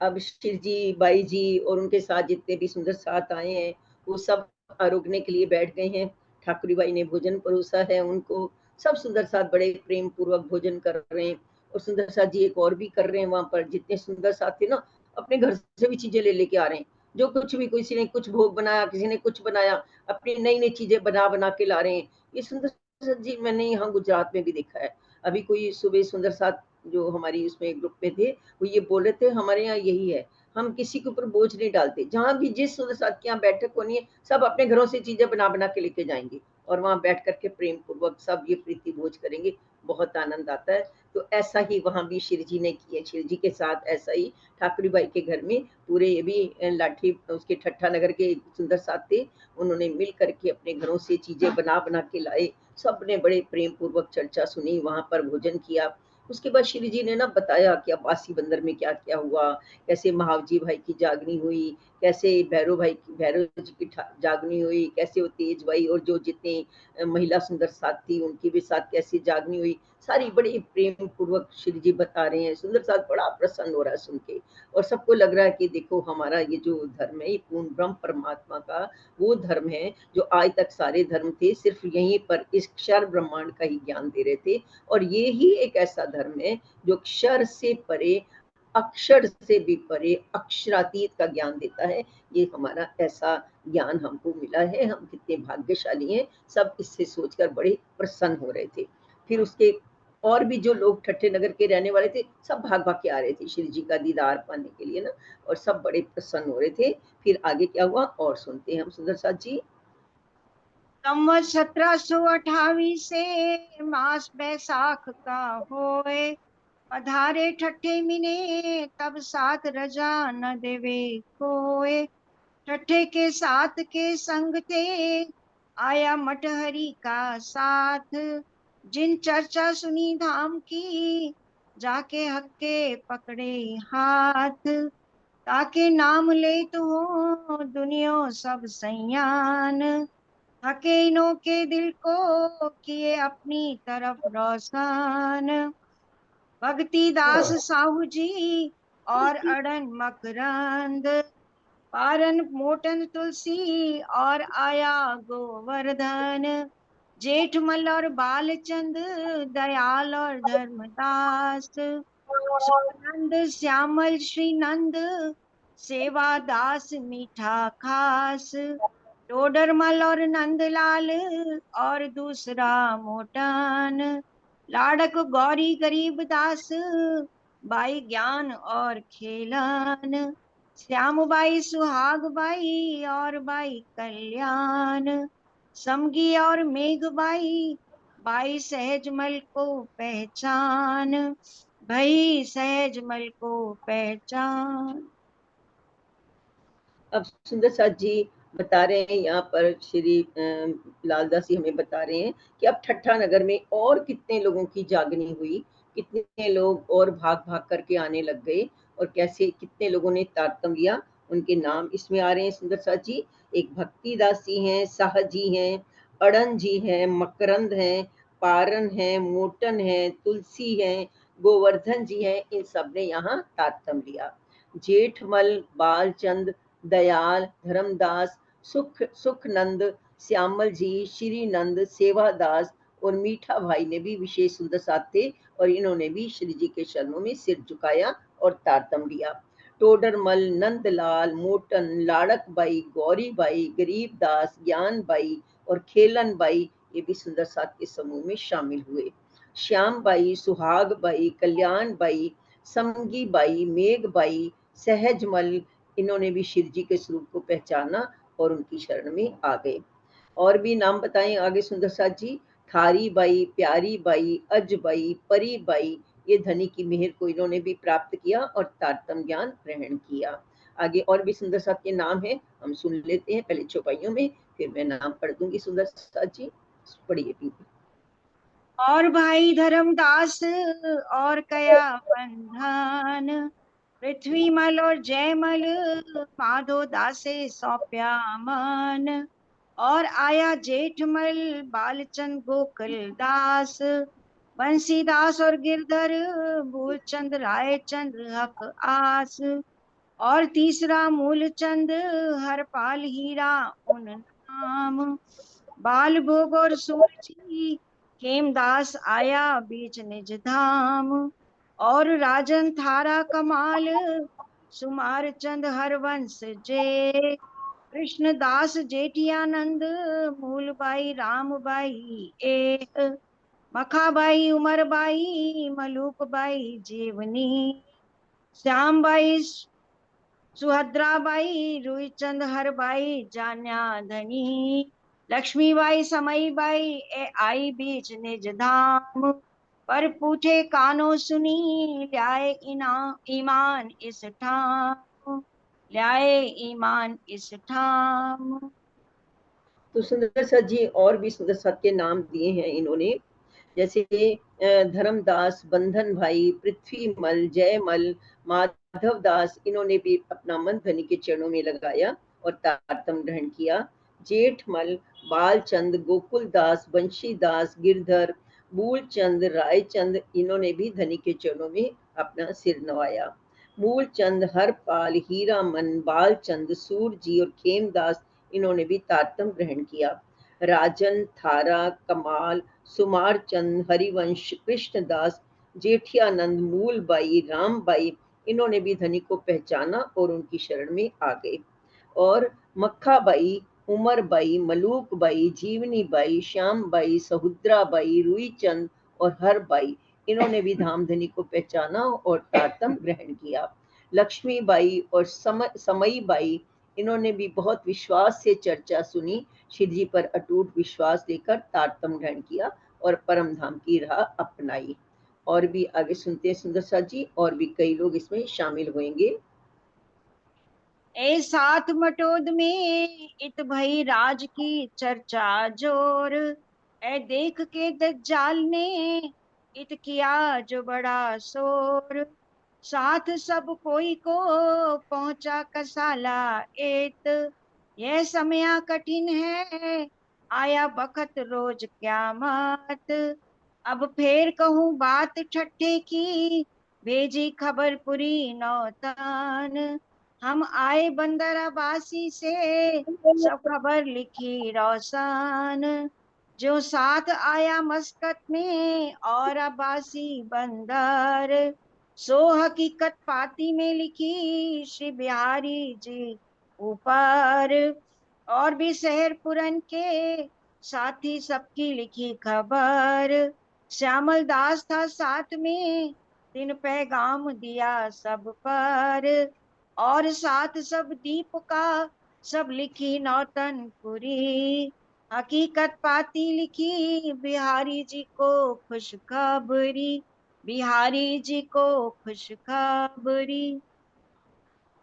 अब शिव जी, बाई जी और उनके साथ जितने भी सुंदर साथ आए हैं, वो सब रुकने के लिए बैठ गए हैं। ठाकुरी बाई ने भोजन परोसा है उनको, सब सुंदर साथ बड़े प्रेम पूर्वक भोजन कर रहे हैं। और सुंदर साथ जी एक और भी कर रहे हैं, वहां पर जितने सुंदर साथ थे ना, अपने घर से भी चीजें ले लेके आ रहे हैं। जो कुछ भी, किसी ने कुछ भोग बनाया, किसी ने कुछ बनाया, अपनी नई नई चीजें बना बना के ला रहे हैं। ये सुंदर साथ जी मैंने यहाँ गुजरात में भी देखा है। अभी कोई सुबह सुंदर साथ जो हमारी उसमें ग्रुप में थे, वो ये बोल रहे थे हमारे यहाँ यही है, हम किसी के ऊपर बोझ नहीं डालते, जहाँ भी जिस सुंदर साथ के यहाँ बैठक होनी है, सब अपने घरों से चीजें बना बना के लेके जाएंगे और वहां बैठ करके प्रेम पूर्वक सब ये प्रीति भोज करेंगे, बहुत आनंद आता है। तो ऐसा ही वहां भी श्री जी ने किया, श्री जी के साथ ऐसा ही ठाकुरी बाई के घर में पूरे ये भी लाठी उसके ठट्ठा नगर के सुंदर साथ थे, उन्होंने मिल करके अपने घरों से चीजें बना बना के लाए। सबने बड़े प्रेम पूर्वक चर्चा सुनी, वहां पर भोजन किया। उसके बाद श्री जी ने ना बताया कि अब्बासी बंदर में क्या क्या हुआ, कैसे महावजी भाई की जागनी हुई, कैसे भैरव जी की जागनी हुई, कैसे वो तेज भाई और जो जितने महिला सुंदर साथ थी उनकी भी साथ कैसे जागनी हुई, सारी बड़ी प्रेम पूर्वक श्री जी बता रहे हैं। सुंदर साथ बड़ा प्रसन्न हो रहा है सुन के, और सबको लग रहा है कि देखो हमारा ये जो धर्म है, ये पूर्ण ब्रह्म परमात्मा का वो धर्म है जो आज तक सारे धर्म थे सिर्फ यहीं पर इस क्षर ब्रह्मांड का ही ज्ञान दे रहे थे, और ये ही एक ऐसा धर्म है जो क्षर से परे, अक्षर से भी परे, अक्षरातीत का ज्ञान देता है। ये हमारा ऐसा ज्ञान हमको मिला है, हम कितने भाग्यशाली हैं, सब इससे सोचकर बड़े प्रसन्न हो रहे थे। फिर उसके और भी जो लोग ठट्ठे नगर के रहने वाले थे सब भाग भाग के आ रहे थे श्री जी का दीदार पाने के लिए ना, और सब बड़े प्रसन्न हो रहे थे। फिर आगे क्या हुआ और सुनते हैं हम सुंदर साथ जी। संवत 1728 से मास बैसाख का होए, पधारे ठट्ठे मिने तब साथ रजा न देवे कोय। ठट्ठे के साथ के संग थे आया मटहरी का साथ, जिन चर्चा सुनी धाम की जाके हक्के पकड़े हाथ। ताके नाम ले तो हो दुनिया सब सयान, हके इनों के दिल को किए अपनी तरफ रोशन। भक्ति दास साहू जी और अड़न मकरंद, पारन मोटन तुलसी और आया गोवर्धन। जेठमल और बालचंद दयाल और धर्मदास, सुखनंद श्यामल श्री नंद सेवा दास मीठा खास। टोडरमल और नंदलाल और दूसरा मोटन, लाडक गौरी गरीब दास बाई ज्ञान और खेलन। श्याम बाई सुहाग बाई और बाई कल्याण, समगी और मेघ बाई बाई सहजमल को पहचान, भई सहजमल को पहचान। अब सुंदर साथ जी बता रहे हैं यहाँ पर श्री लालदास जी हमें बता रहे हैं कि अब ठट्ठा नगर में और कितने लोगों की जागनी हुई, कितने लोग और भाग भाग करके आने लग गए, और कैसे कितने लोगों ने तारतम लिया, उनके नाम इसमें आ रहे हैं सुंदर साथ जी। एक भक्तिदास जी हैं, साह जी हैं, अड़न जी हैं, मकरंद हैं, पारन है, मोटन है, तुलसी है, गोवर्धन जी हैं, इन सब ने यहाँ तारतम लिया। जेठमल, बालचंद, दयाल, धर्मदास, सुखनंद, श्यामल जी, श्री नंद, सेवादास और मीठा भाई ने भी विशेष सुंदर साथ थे, और इन्होंने भी श्री जी के चरणों में सिर झुकाया और तारतम लिया। टोडरमल, नंदलाल, मोटन, लाड़क बाई, गौरी बाई, गरीब दास, ज्ञान बाई और खेलन बाई ये भी सुंदर साथ के समूह में शामिल हुए। श्याम बाई, सुहाग बाई, कल्याण बाई, समगी बाई, मेघ बाई, सहजमल, इन्होंने भी शिव जी के स्वरूप को पहचाना और उनकी शरण में आ गए। और भी नाम बताएं आगे सुंदर साथ जी। थारी बाई, प्यारी बाई, अज बाई, परी बाई, ये धनी की मेहर को इन्होंने भी प्राप्त किया और तारतम ज्ञान ग्रहण किया। आगे और भी सुंदर साथ के नाम है, हम सुन लेते हैं पहले चौपाइयों में, फिर मैं नाम पढ़ दूंगी सुंदर साथ जी, पढ़िए। और भाई धर्मदास और कया बंधन, पृथ्वीमल और जयमल माधो दासे सौंप्या मन। और आया जेठमल बालचंद गोकुल दास, बंसीदास और गिरधर भूलचंद रायचंद हक आस। और तीसरा मूलचंद हरपाल हीरा उन नाम, बाल भोग और सूरजी खेमदास आया बीच निज धाम। और राजन थारा कमाल सुमार चंद हरवंश जे, कृष्णदास जेठियानंद मूलबाई रामबाई एक। मखाबाई उमरबाई मलूकबाई जीवनी, श्यामबाई सुभद्राबाई रुईचंद हरबाई जान्या धनी। लक्ष्मीबाई समईबाई ए आई बीच निज धाम, पर पूछे कानो सुनी ल्याए ईमान इस ठाम, ल्याए ईमान इस ठाम। तो सुंदर साथ जी और भी सुंदर साथ के नाम दिए हैं इन्होंने, जैसे धर्मदास, बंधन भाई, पृथ्वीमल, जयमल, माधव दास, इन्होंने भी अपना मन धनी के चरणों में लगाया और तारतम ग्रहण किया। जेठमल, बालचंद, गोकुल दास, बंशी दास, गिरधर, मूलचंद, रायचंद, इन्होंने भी धनी के चरणों में अपना सिर नवाया। मूलचंद, हरपाल, हीरामन, बालचंद, सूरजी और खेमदास, इन्होंने भी तारतम ग्रहण किया। राजन, थारा, कमाल, सुमारचंद, हरिवंश, कृष्णदास, जेठियानंद, मूलबाई, रामबाई, इन्होंने भी धनी को पहचाना और उनकी शरण में आ गए। और मक्खाबाई, उमरबाई, मलूकबाई, जीवनीबाई, श्यामबाई, सहुद्राबाई, रुईचंद और हरबाई, इन्होंने भी धामधनी को पहचाना और तारतम ग्रहण किया। लक्ष्मीबाई और समई बाई, इन्होंने भी बहुत विश्वास से चर्चा सुनी, शिव जी पर अटूट विश्वास लेकर तारतम ग्रहण किया और परम धाम की राह अपनाई। और भी आगे सुनते हैं सुंदर साथ जी, और भी कई लोग इसमें शामिल होंगे। ए साथ मटोद में इत भई राज की चर्चा जोर, ए देख के दज्जाल ने इत किया जो बड़ा शोर, साथ सब कोई को पहुंचा कसाला एत, यह समय कठिन है आया बखत रोज क्यामत, अब फेर कहूँ बात ठट्ठे की भेजी खबर पुरी नौतान, हम आए बंदराबासी से सब खबर लिखी रोशन, जो साथ आया मस्कत में और अब्बासी बंदर, सो हकीकत पाती में लिखी श्री बिहारी जी ऊपर, और भी शहर पुरन के साथी सबकी लिखी खबर, श्यामल दास था साथ में दिन पैगाम दिया सब पर, और साथ सब दीप का सब लिखी नौतनपुरी, हकीकत पाती लिखी बिहारी जी को खुशखबरी, बिहारी जी को खुशखबरी।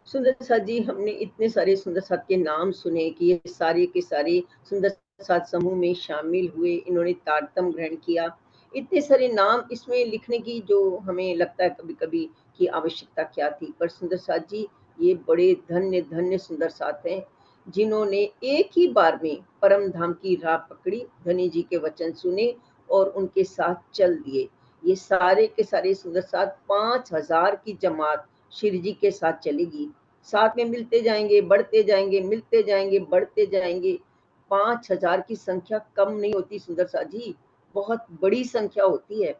सुंदर साथ जी, हमने इतने सारे सुंदर साथ के नाम सुने कि ये सारे के सारे सुंदर साथ समूह में शामिल हुए, इन्होंने तारतम ग्रहण किया। इतने सारे नाम इसमें लिखने की जो हमें लगता है कभी कभी कि आवश्यकता क्या थी, पर सुंदर साथ जी ये बड़े धन्य धन्य सुंदर साथ हैं जिन्होंने एक ही बार में परम धाम की राह पकड़ी, धनी जी के वचन सुने और उनके साथ चल दिए। ये सारे के सारे सुंदर साथ 5000 की जमात श्री जी के साथ चलेगी, साथ में मिलते जाएंगे, बढ़ते जाएंगे, मिलते जाएंगे, बढ़ते जाएंगे। 5000 की संख्या कम नहीं होती सुंदर साथ जी, बहुत बड़ी संख्या होती है।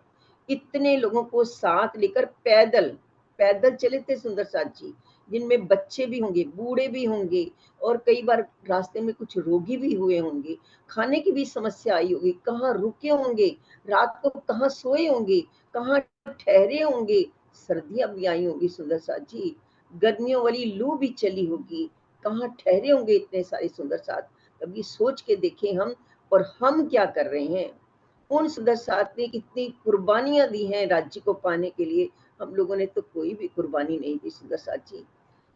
इतने लोगों को साथ लेकर पैदल पैदल चले थे सुंदर साथ जी, जिनमें बच्चे भी होंगे, बूढ़े भी होंगे, और कई बार रास्ते में कुछ रोगी भी हुए होंगे, खाने की भी समस्या आई होगी, कहाँ रुके होंगे, रात को कहाँ सोए होंगे, कहाँ ठहरे होंगे, सर्दियां भी आई होंगी सुंदर साथ जी, गर्मियों वाली लू भी चली होगी, कहाँ ठहरे होंगे इतने सारे सुंदर साथ। कभी सोच के देखें हम, और हम क्या कर रहे हैं। उन सुंदर साथ ने कितनी कुर्बानियां दी हैं राज्य को पाने के लिए, हम लोगों ने तो कोई भी कुर्बानी नहीं दी सुंदर साथ जी।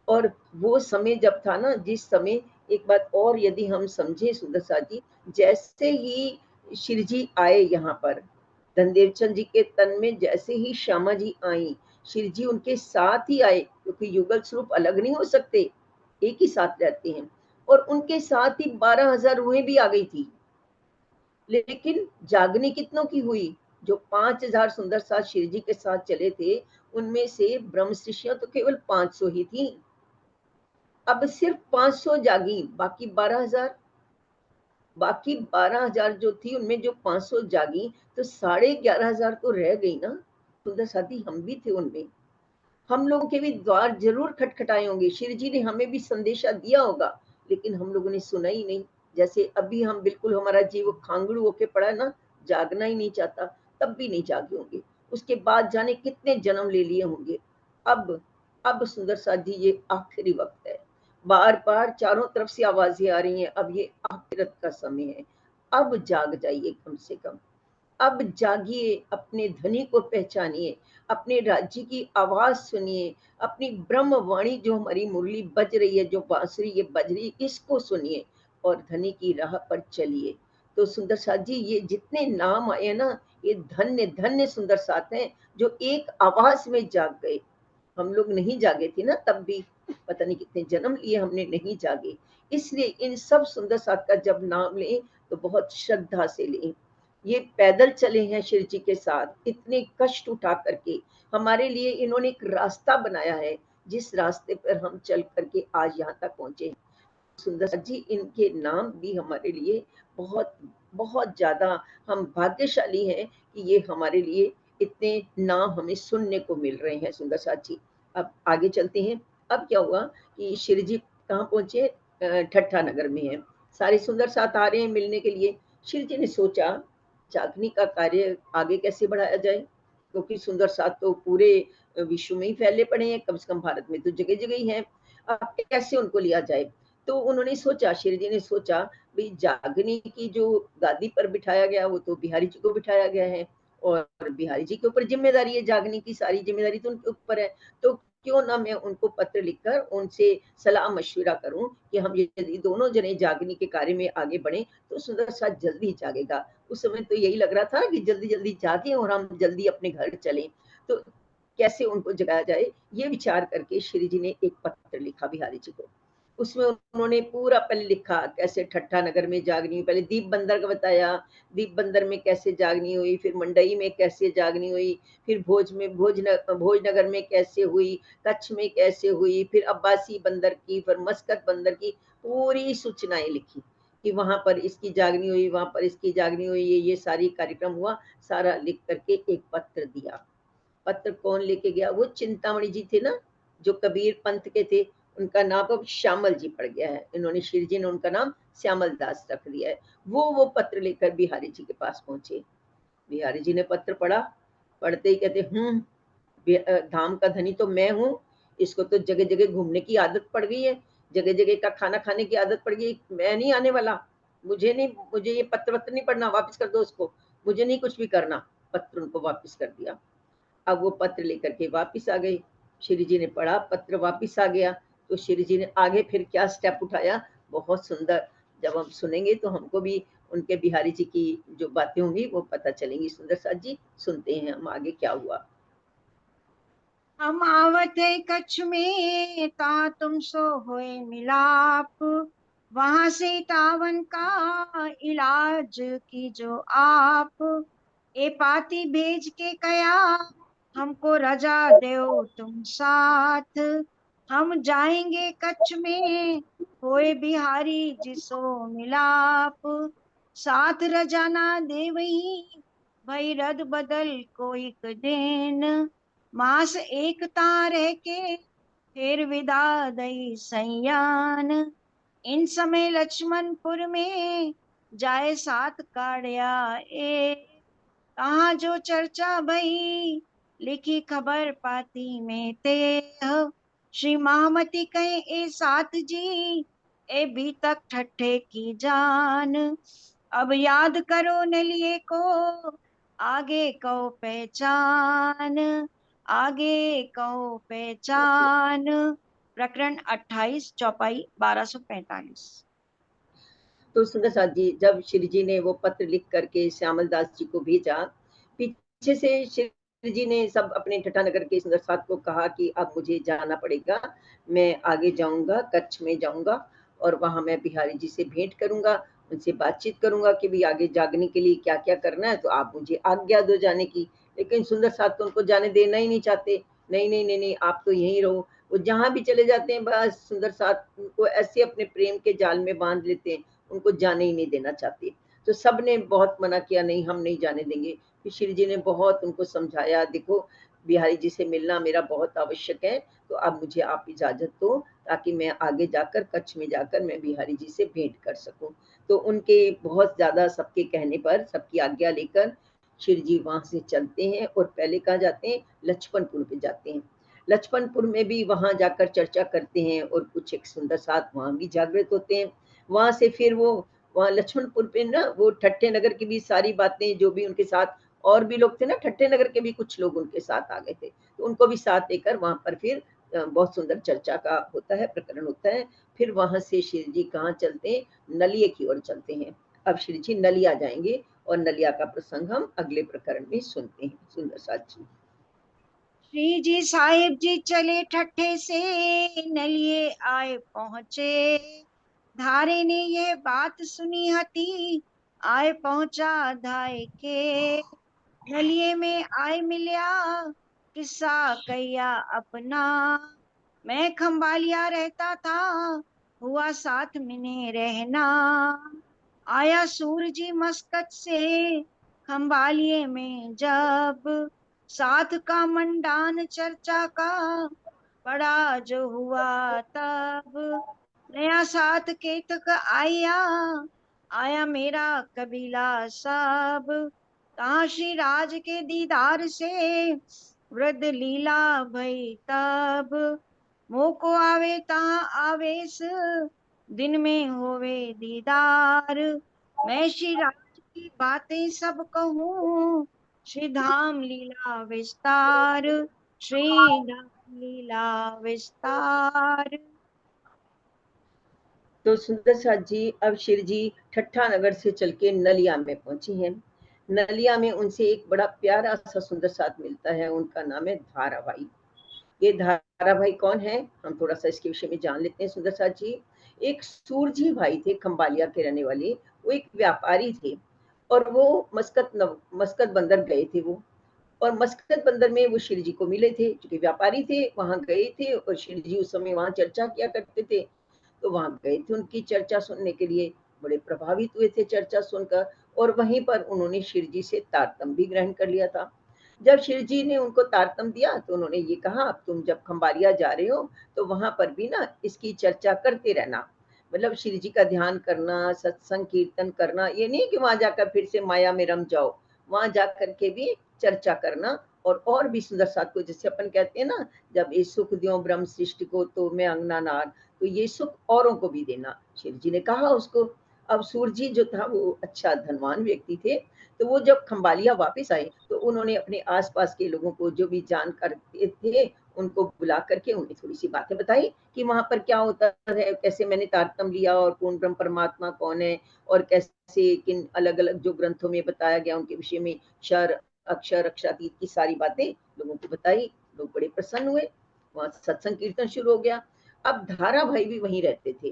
और वो समय जब था ना, जिस समय एक बात और यदि हम समझे सुंदर साथ जी, जैसे ही श्री जी आए यहाँ पर, धनदेव चंद जी के तन में जैसे ही श्यामा जी आई, श्री जी उनके साथ ही आए, क्योंकि युगल स्वरूप अलग नहीं हो सकते, एक ही साथ रहते हैं। और उनके साथ ही 12,000 रूहें भी आ गई थी, लेकिन जागनी कितनों की हुई, जो 5000 सुंदर साथ श्री जी के साथ चले थे, उनमें से ब्रह्म शिष्या तो केवल 500 ही थी। अब सिर्फ 500 जागी, बाकी 12,000 जो थी, उनमें जो 500 जागी, तो 11,500 तो रह गई ना सुंदर साथी, हम भी थे उनमें। हम लोगों के भी द्वार जरूर खटखटाए होंगे, श्री जी ने हमें भी संदेशा दिया होगा, लेकिन हम लोगों ने सुना ही नहीं। जैसे अभी हम बिल्कुल, हमारा जीव खांगड़ू होके पड़ा ना, जागना ही नहीं चाहता, तब भी नहीं जागे होंगे, उसके बाद जाने कितने जन्म ले लिए होंगे। अब सुंदर साथ जी ये आखिरी वक्त है, बार बार चारों तरफ से आवाजें आ रही हैं, अब ये आखिरत का समय है, अब जाग जाइए कम से कम, अब जागिए, अपने धनी को पहचानिए, अपने राज्य की आवाज सुनिए, अपनी ब्रह्म वाणी जो हमारी मुरली बज रही है, जो बांसुरी ये बज रही है, इसको सुनिए और धनी की राह पर चलिए। तो सुंदर साथ जी ये जितने नाम आए ना, ये धन्य धन्य सुंदर साथ हैं जो एक आवाज में जाग गए। हम लोग नहीं जागे थे ना, तब भी पता नहीं कितने जन्म लिए हमने नहीं जागे, इसलिए इन सब सुंदर साथ का जब नाम लें तो बहुत श्रद्धा से लें। ये पैदल चले हैं शिव जी के साथ, इतने कष्ट उठा करके हमारे लिए इन्होंने एक रास्ता बनाया है, जिस रास्ते पर हम चल करके आज यहाँ तक पहुंचे। सुंदर जी इनके नाम भी हमारे लिए बहुत बहुत ज्यादा, हम भाग्यशाली हैं कि ये हमारे लिए इतने नाम हमें सुनने को मिल रहे हैं सुंदर साथ जी। अब आगे चलते हैं। अब क्या हुआ कि श्री जी कहाँ पहुंचे, ठट्ठा नगर में है, सारे सुंदर साथ आ रहे हैं मिलने के लिए। श्री जी ने सोचा जागने का कार्य आगे कैसे बढ़ाया जाए, क्योंकि सुंदर साथ तो पूरे विश्व में ही फैले पड़े हैं, कम से कम भारत में तो जगह जगह ही है। अब कैसे उनको लिया जाए? तो उन्होंने सोचा, श्री जी ने सोचा, भाई जागनी की जो गादी पर बिठाया गया वो तो बिहारी जी को बिठाया गया है, और बिहारी जी के ऊपर जिम्मेदारी है, जागने की सारी जिम्मेदारी तो उनके ऊपर है। तो क्यों ना मैं उनको पत्र लिखकर उनसे सलाह मशविरा करूं कि हम यदि दोनों जने जागने के कार्य में आगे बढ़े तो सुंदर साथ जल्दी जागेगा। उस समय तो यही लग रहा था कि जल्दी जल्दी जागे और हम जल्दी अपने घर चलें। तो कैसे उनको जगाया जाए, ये विचार करके श्री जी ने एक पत्र लिखा बिहारी जी को। उसमें उन्होंने पूरा पहले लिखा कैसे ठट्ठा नगर में जागनी हुई, पहले दीप बंदर का बताया, दीप बंदर में कैसे जागनी हुई, फिर मंडई में कैसे जागनी हुई, फिर भोजनगर में कैसे हुई, कच्छ में कैसे हुई, फिर अब्बासी बंदर की, फिर मस्कत बंदर की पूरी सूचनाएं लिखी कि वहां पर इसकी जागनी हुई, वहां पर इसकी जागनी हुई, ये सारी कार्यक्रम हुआ, सारा लिख करके एक पत्र दिया। पत्र कौन लेके गया? वो चिंतामणि जी थे ना, जो कबीर पंथ के थे, उनका नाम अब श्यामल जी पड़ गया है, इन्होंने श्री जी ने उनका नाम श्यामल दास रख दिया है। वो पत्र लेकर बिहारी जी के पास पहुंचे। बिहारी जी ने पत्र पढ़ा, पढ़ते ही कहते धाम का धनी तो मैं हूँ, इसको तो जगह जगह घूमने की आदत पड़ गई है, जगह जगह का खाना खाने की आदत पड़ गई, मैं नहीं आने वाला, मुझे ये पत्र नहीं पढ़ना, वापस कर दो उसको, मुझे नहीं कुछ भी करना। पत्र उनको वापस कर दिया। अब वो पत्र लेकर के वापिस आ गए। श्री जी ने पढ़ा, पत्र वापिस आ गया, तो श्री जी ने आगे फिर क्या स्टेप उठाया, बहुत सुंदर। जब हम सुनेंगे तो हमको भी उनके बिहारी जी की जो बातें होंगी वो पता चलेंगी। सुंदर साथ जी, सुनते हैं हम आगे क्या हुआ। हम आवत है कच्छ में ता तुम सो होए मिलाप, वहां से तावन का इलाज की जो आप, ए पाती भेज के कया हमको रजा दो तुम साथ, हम जाएंगे कच्छ में होए बिहारी जिसो मिलाप, साथ रजाना दे वही भई रद बदल कोई दिन, मास एकता रह के फिर विदा दई सयान, इन समय लक्ष्मणपुर में जाए साथ काढ़िया ए, कहा जो चर्चा भई लिखी खबर पाती में ते, श्री महामती कहे ए साथ जी ए भी तक ठट्ठे की जान, अब याद करो न लिए को आगे कहो पहचान, आगे कहो पहचान। प्रकरण 28 चौपाई 1245। तो सुंदर साथ जी, जब श्री जी ने वो पत्र लिख करके श्यामल दास जी को भेजा, पीछे से श्री जी ने सब अपने ठट्ठा नगर के सुंदर साथ को कहा कि अब मुझे जाना पड़ेगा, मैं आगे जाऊंगा, कच्छ में जाऊंगा और वहां मैं बिहारी जी से भेंट करूंगा, उनसे बातचीत करूंगा कि भी आगे जागने के लिए क्या क्या करना है, तो आप मुझे आज्ञा दो जाने की। लेकिन सुंदर साथ तो उनको जाने देना ही नहीं चाहते। नहीं नहीं नहीं नहीं, आप तो यहीं रहो। वो जहां भी चले जाते हैं बस सुंदर साथ उनको ऐसे अपने प्रेम के जाल में बांध लेते हैं, उनको जाने ही नहीं देना चाहते। तो सब ने बहुत मना किया, नहीं हम नहीं जाने देंगे। फिर श्री जी ने बहुत उनको समझाया, देखो बिहारी जी से मिलना मेरा बहुत आवश्यक है, तो अब मुझे आप इजाजत दो ताकि मैं आगे जाकर कच्छ में जाकर मैं बिहारी जी से भेंट कर सकूं। तो उनके बहुत ज्यादा सबके कहने पर, सबकी आज्ञा लेकर श्री जी वहां से चलते हैं और पहले कहाँ जाते हैं, लक्ष्मणपुर पे जाते हैं। लक्ष्मणपुर में भी वहां जाकर चर्चा करते हैं और कुछ एक सुंदर साथ वहां भी जागृत होते हैं। वहां से फिर वो वहां लक्ष्मणपुर पे ना वो ठट्ठे नगर की भी सारी बातें, जो भी उनके साथ और भी लोग थे ना, ठट्ठे नगर के भी कुछ लोग उनके साथ आ गए थे, तो उनको भी साथ लेकर वहां पर फिर बहुत सुंदर चर्चा का होता है, प्रकरण होता है। फिर वहां से श्री जी कहाँ चलते हैं, नलिये की ओर चलते हैं। अब श्री जी नलिया जाएंगे और नलिया का प्रसंग हम अगले प्रकरण में सुनते हैं। सुंदर साथ जी। श्री जी साहिब जी चले ठट्ठे से नलिए आए पहुंचे, धारे ने ये बात सुनी हती आए पहुंचा धाय के, नलिए में आए मिलिया किस्सा कैया अपना, मैं खंबालिया रहता था हुआ साथ मिने रहना, आया सूरजी मस्कत से खंबालिए में जब, साथ का मंडान चर्चा का बड़ा जो हुआ तब, नया साथ केतक आया आया मेरा कबीला सब, तहाँ श्री राज के दीदार से वृद्ध लीला भई तब। मोको आवे तहाँ आवेश दिन में होवे दीदार। मैं श्री राज की बातें सब कहूँ श्री धाम लीला विस्तार। श्री धाम लीला विस्तार। तो सुंदर साथ जी अब शिव जी ठट्ठा नगर से चल के नलिया में पहुंची हैं। नलिया में उनसे एक बड़ा प्यारा सा सुंदर साथ मिलता है, उनका नाम है धारा भाई। ये धारा भाई कौन है, हम थोड़ा सा इसके विषय में जान लेते हैं। सुंदर साथ जी एक सूरजी भाई थे, खंबालिया के रहने वाले। वो एक व्यापारी थे और वो मस्कत बंदर गए थे वो। और मस्कत बंदर में वो श्री जी को मिले थे, क्योंकि व्यापारी थे, वहां गए थे और श्री जी उस समय वहां चर्चा किया करते थे। तो वहां गए थे उनकी चर्चा सुनने के लिए, बड़े प्रभावित हुए थे चर्चा सुनकर। और वहीं पर उन्होंने शिव जी से तारतम भी ग्रहण कर लिया था। जब शिव जी ने उनको तारतम दिया तो उन्होंने ये कहा, अब तुम जब खंबालिया जा रहे हो तो वहां पर भी ना इसकी चर्चा करते रहना। मतलब शिव जी का ध्यान करना, सत्संग कीर्तन करना, ये नहीं कि वहां जाकर फिर से माया में रम जाओ। वहां जाकर के भी चर्चा करना। और भी सुंदर साथ को, जैसे अपन कहते हैं ना, जब ये सुख द्यो ब्रह्म सृष्टि को तो मैं अंगना नार, तो ये सुख औरों को भी देना, शिव जी ने कहा उसको। अब सूर्य जी जो था वो अच्छा धनवान व्यक्ति थे। तो वो जब खंबालिया वापस आए तो उन्होंने अपने आसपास के लोगों को, जो भी जानकार थे, उनको बुला करके उन्हें थोड़ी सी बातें बताई कि वहां पर क्या होता है, कैसे मैंने तारतम लिया और पूर्ण ब्रह्म परमात्मा कौन है, और कैसे किन अलग अलग जो ग्रंथों में बताया गया उनके विषय में क्षर अक्षर अक्षरातीत की सारी बातें लोगों को बताई। लोग बड़े प्रसन्न हुए। वहां सत्संग कीर्तन शुरू हो गया। अब धारा भाई भी वहीं रहते थे।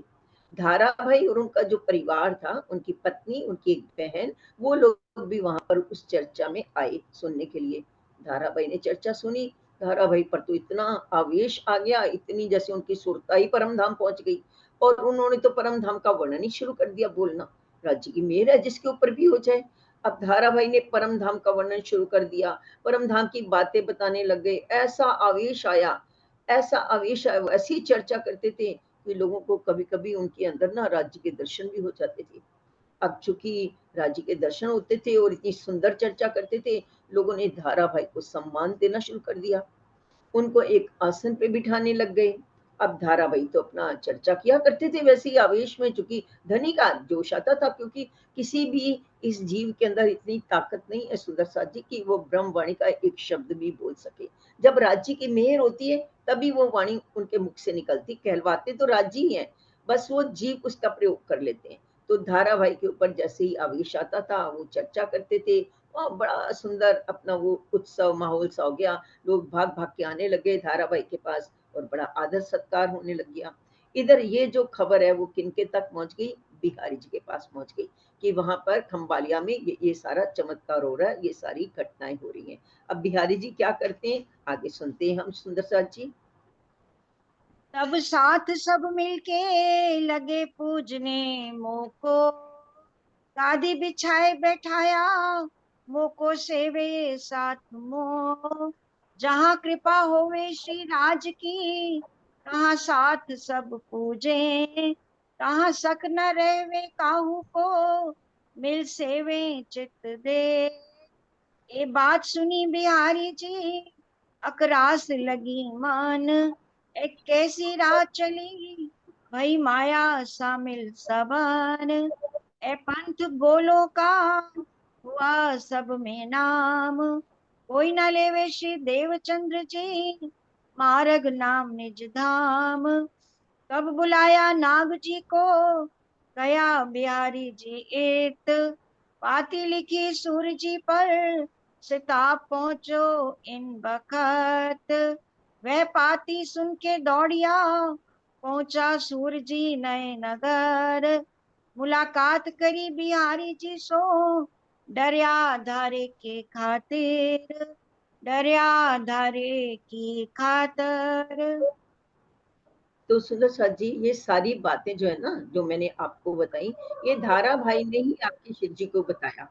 धारा भाई और उनका जो परिवार था, उनकी पत्नी, उनकी एक बहन, वो लोग भी वहां पर उस चर्चा में आए सुनने के लिए। धारा भाई ने चर्चा सुनी। धारा भाई पर तो इतना आवेश आ गया, इतनी जैसे उनकी सुरता ही परम धाम पहुंच गई। और उन्होंने तो परम धाम का वर्णन ही शुरू कर दिया, बोलना राज्य की मेहर है जिसके ऊपर भी हो जाए। अब धारा भाई ने परम धाम का वर्णन शुरू कर दिया, परम धाम की बातें बताने लग गए। ऐसा आवेश आया, ऐसा आवेश आया, ऐसी चर्चा करते थे कि लोगों को कभी कभी उनके अंदर ना राज्य के दर्शन भी हो जाते थे। अब चूंकि राज्य के दर्शन होते थे और इतनी सुंदर चर्चा करते थे, लोगों ने धारा भाई को सम्मान देना शुरू कर दिया। उनको एक आसन पे बिठाने लग गए। अब धारावाही तो अपना चर्चा किया करते थे वैसे ही आवेश में, चूंकि धनी का जोश आता था, क्योंकि किसी भी इस जीव के अंदर इतनी ताकत नहीं है सुंदर साथ जी की वो ब्रह्म वाणी का एक शब्द भी बोल सके। जब राज्य की मेहर होती है तभी वो वाणी उनके मुख से निकलती। कहलवाते तो राज्य ही है, बस वो जीव उसका प्रयोग कर लेते हैं। तो धारावाही के ऊपर जैसे ही आवेश आता था वो चर्चा करते थे। और बड़ा सुंदर अपना वो उत्सव माहौल सा हो गया। लोग भाग भाग के आने लगे धारावाही के पास और बड़ा आदर सत्कार होने लग गया। इधर ये जो खबर है वो किनके तक पहुंच गई, बिहारी जी के पास पहुंच गई कि वहां पर खंबालिया में ये सारा चमत्कार हो रहा है, ये सारी घटनाएं हो रही हैं। अब बिहारी जी क्या करते हैं आगे सुनते हैं हम सुंदर साथ जी। तब साथ सब मिलके लगे पूजने मोको। गादी बिछाए बैठाया मोको सेवे साथ मो। जहाँ कृपा होवे श्री राज की तहाँ साथ सब पूजे। तहाँ सक न रहवे काहू को मिल सेवे चित दे। ये बात सुनी बिहारी जी अकरास लगी मान। एक कैसी राह चली भई माया शामिल सबन। ए पंथ गोलों का हुआ सब में नाम। कोई न लेवे श्री देवचंद्र जी मार्ग नाम निज धाम। कब बुलाया नाग जी को गया बिहारी जी एत। पाती लिखी सूर्य जी पर सिताब पहुंचो इन बखत। वह पाती सुन के दौड़िया पहुंचा सूर्य जी नए नगर। मुलाकात करी बिहारी जी सो डरिया धारे के खातिर। डरिया धारे की खातर। तो सुंदर साथ जी ये सारी बातें जो है ना, जो मैंने आपको बताई, ये धारा भाई ने ही आपके शिव जी को बताया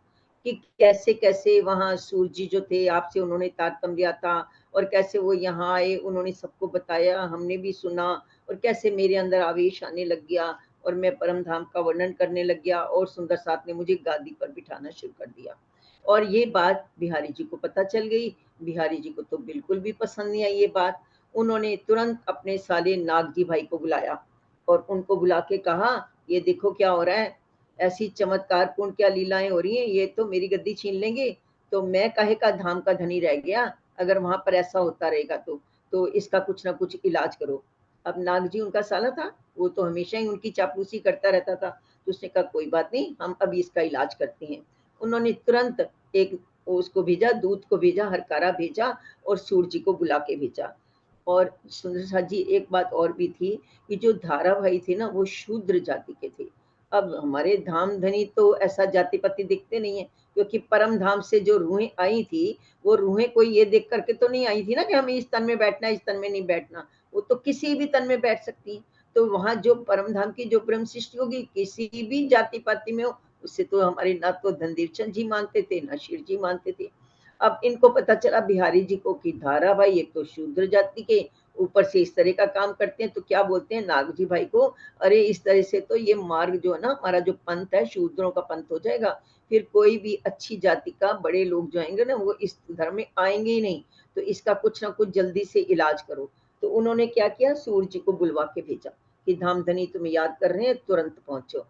कि कैसे कैसे वहां सूर्य जी जो थे आपसे उन्होंने तारतम लिया था, और कैसे वो यहाँ आए, उन्होंने सबको बताया, हमने भी सुना। और कैसे मेरे अंदर आवेश आने लग गया और मैं परम धाम का वर्णन करने लग गया और सुंदर साथ ने मुझे गादी पर बिठाना शुरू कर दिया। और ये बात बिहारी जी को पता चल गई। बिहारी जी को तो बिल्कुल भी पसंद नहीं आई ये बात। उन्होंने तुरंत अपने साले नागजी भाई को बुलाया और उनको बुला के कहा, ये देखो क्या हो रहा है, ऐसी चमत्कारपूर्ण क्या लीलाएं हो रही हैं, ये तो मेरी गद्दी छीन लेंगे, तो मैं काहे का धाम का धनी रह गया अगर वहां पर ऐसा होता रहेगा तो इसका कुछ ना कुछ इलाज करो। अब नाग जी उनका साला था, वो तो हमेशा ही उनकी चापलूसी करता रहता था, तो उसने कहा कोई बात नहीं, हम अभी इसका इलाज करते हैं। उन्होंने तुरंत एक उसको भेजा, दूत को भेजा, हरकारा भेजा और सूर्य जी को बुला के भेजा। और सुंदर साथ जी एक बात और भी थी कि जो धारा भाई थे ना वो शूद्र जाति के थे। अब हमारे धाम धनी तो ऐसा जाति पति दिखते नहीं है, क्योंकि परम धाम से जो रूहें आई थी वो रूहें कोई ये देख करके तो नहीं आई थी ना कि हमें इस तन में बैठना है, इस तन में नहीं बैठना, वो तो किसी भी तन में बैठ सकती है। तो वहां जो परम धाम की जो ब्रह्म सृष्टि होगी किसी भी जाति पाति में हो, उससे तो हमारे ना तो धनदेव चंद जी मानते थे ना शिव जी मानते थे। अब इनको पता चला बिहारी जी को कि धारा भाई एक तो शूद्र जाति के, ऊपर से इस तरह का काम करते हैं, तो क्या बोलते हैं नागजी भाई को, अरे इस तरह से तो ये मार्ग जो है ना हमारा जो पंथ है शूद्रों का पंथ हो जाएगा, फिर कोई भी अच्छी जाति का बड़े लोग जो आएंगे ना वो इस धर्म में आएंगे ही नहीं, तो इसका कुछ ना कुछ जल्दी से इलाज करो। तो उन्होंने क्या किया, सूर्य जी को बुलवा के भेजा कि धाम धनी तुम्हें याद कर रहे हैं, तुरंत पहुंचो।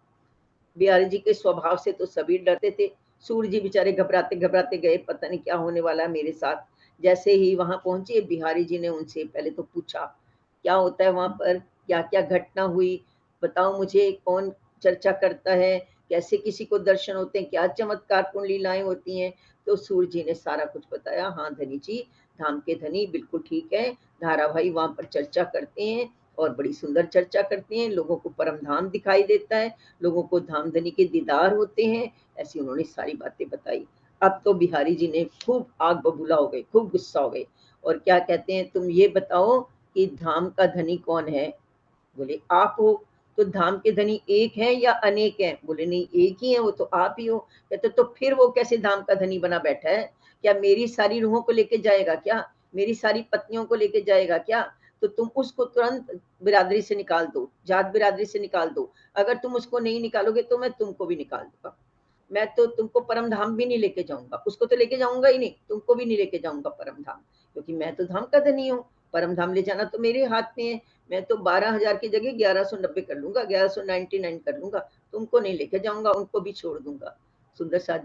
बिहारी जी के स्वभाव से तो सभी डरते थे। सूर्य जी बेचारे घबराते घबराते गए, पता नहीं क्या होने वाला है मेरे साथ। जैसे ही वहां पहुंचे बिहारी जी ने उनसे पहले तो पूछा क्या होता है वहां पर, क्या क्या घटना हुई, बताओ मुझे, कौन चर्चा करता है, कैसे किसी को दर्शन होते हैं, क्या चमत्कारपूर्ण लीलाएं होती हैं। तो सूर्य जी ने सारा कुछ बताया। हाँ धनी जी, धाम के धनी बिल्कुल ठीक है, धारा भाई वहां पर चर्चा करते हैं और बड़ी सुंदर चर्चा करते हैं, लोगों को परम धाम दिखाई देता है, लोगों को धाम धनी के दीदार होते हैं। ऐसी उन्होंने सारी बातें बताई। अब तो बिहारी जी ने खूब आग बबूला हो गए, खूब गुस्सा हो गए और क्या कहते हैं, तुम ये बताओ कि धाम का धनी कौन है। बोले आप हो। तो धाम के धनी एक है या अनेक हैं। बोले नहीं एक ही है, वो तो आप ही हो। कहते तो फिर वो कैसे धाम का धनी बना बैठा है, क्या मेरी सारी रूहों को लेके जाएगा क्या, मेरी सारी पत्नियों को लेके जाएगा क्या। तो तुम उसको तुरंत बिरादरी से निकाल दो, जात बिरादरी से निकाल दो। अगर तुम उसको नहीं निकालोगे तो मैं तुमको भी निकाल दूंगा। मैं तो तुमको परम धाम भी नहीं लेके जाऊंगा, उसको तो लेके जाऊंगा ही नहीं, तुमको भी नहीं लेके जाऊंगा परम धाम, क्योंकि मैं तो धाम का धनी हूँ। परम धाम ले जाना तो मेरे हाथ में है। मैं तो 12,000 की जगह 1190 कर लूंगा, 1199 कर लूंगा, तुमको नहीं लेके जाऊंगा, उनको भी छोड़ दूंगा। सुंदर साथ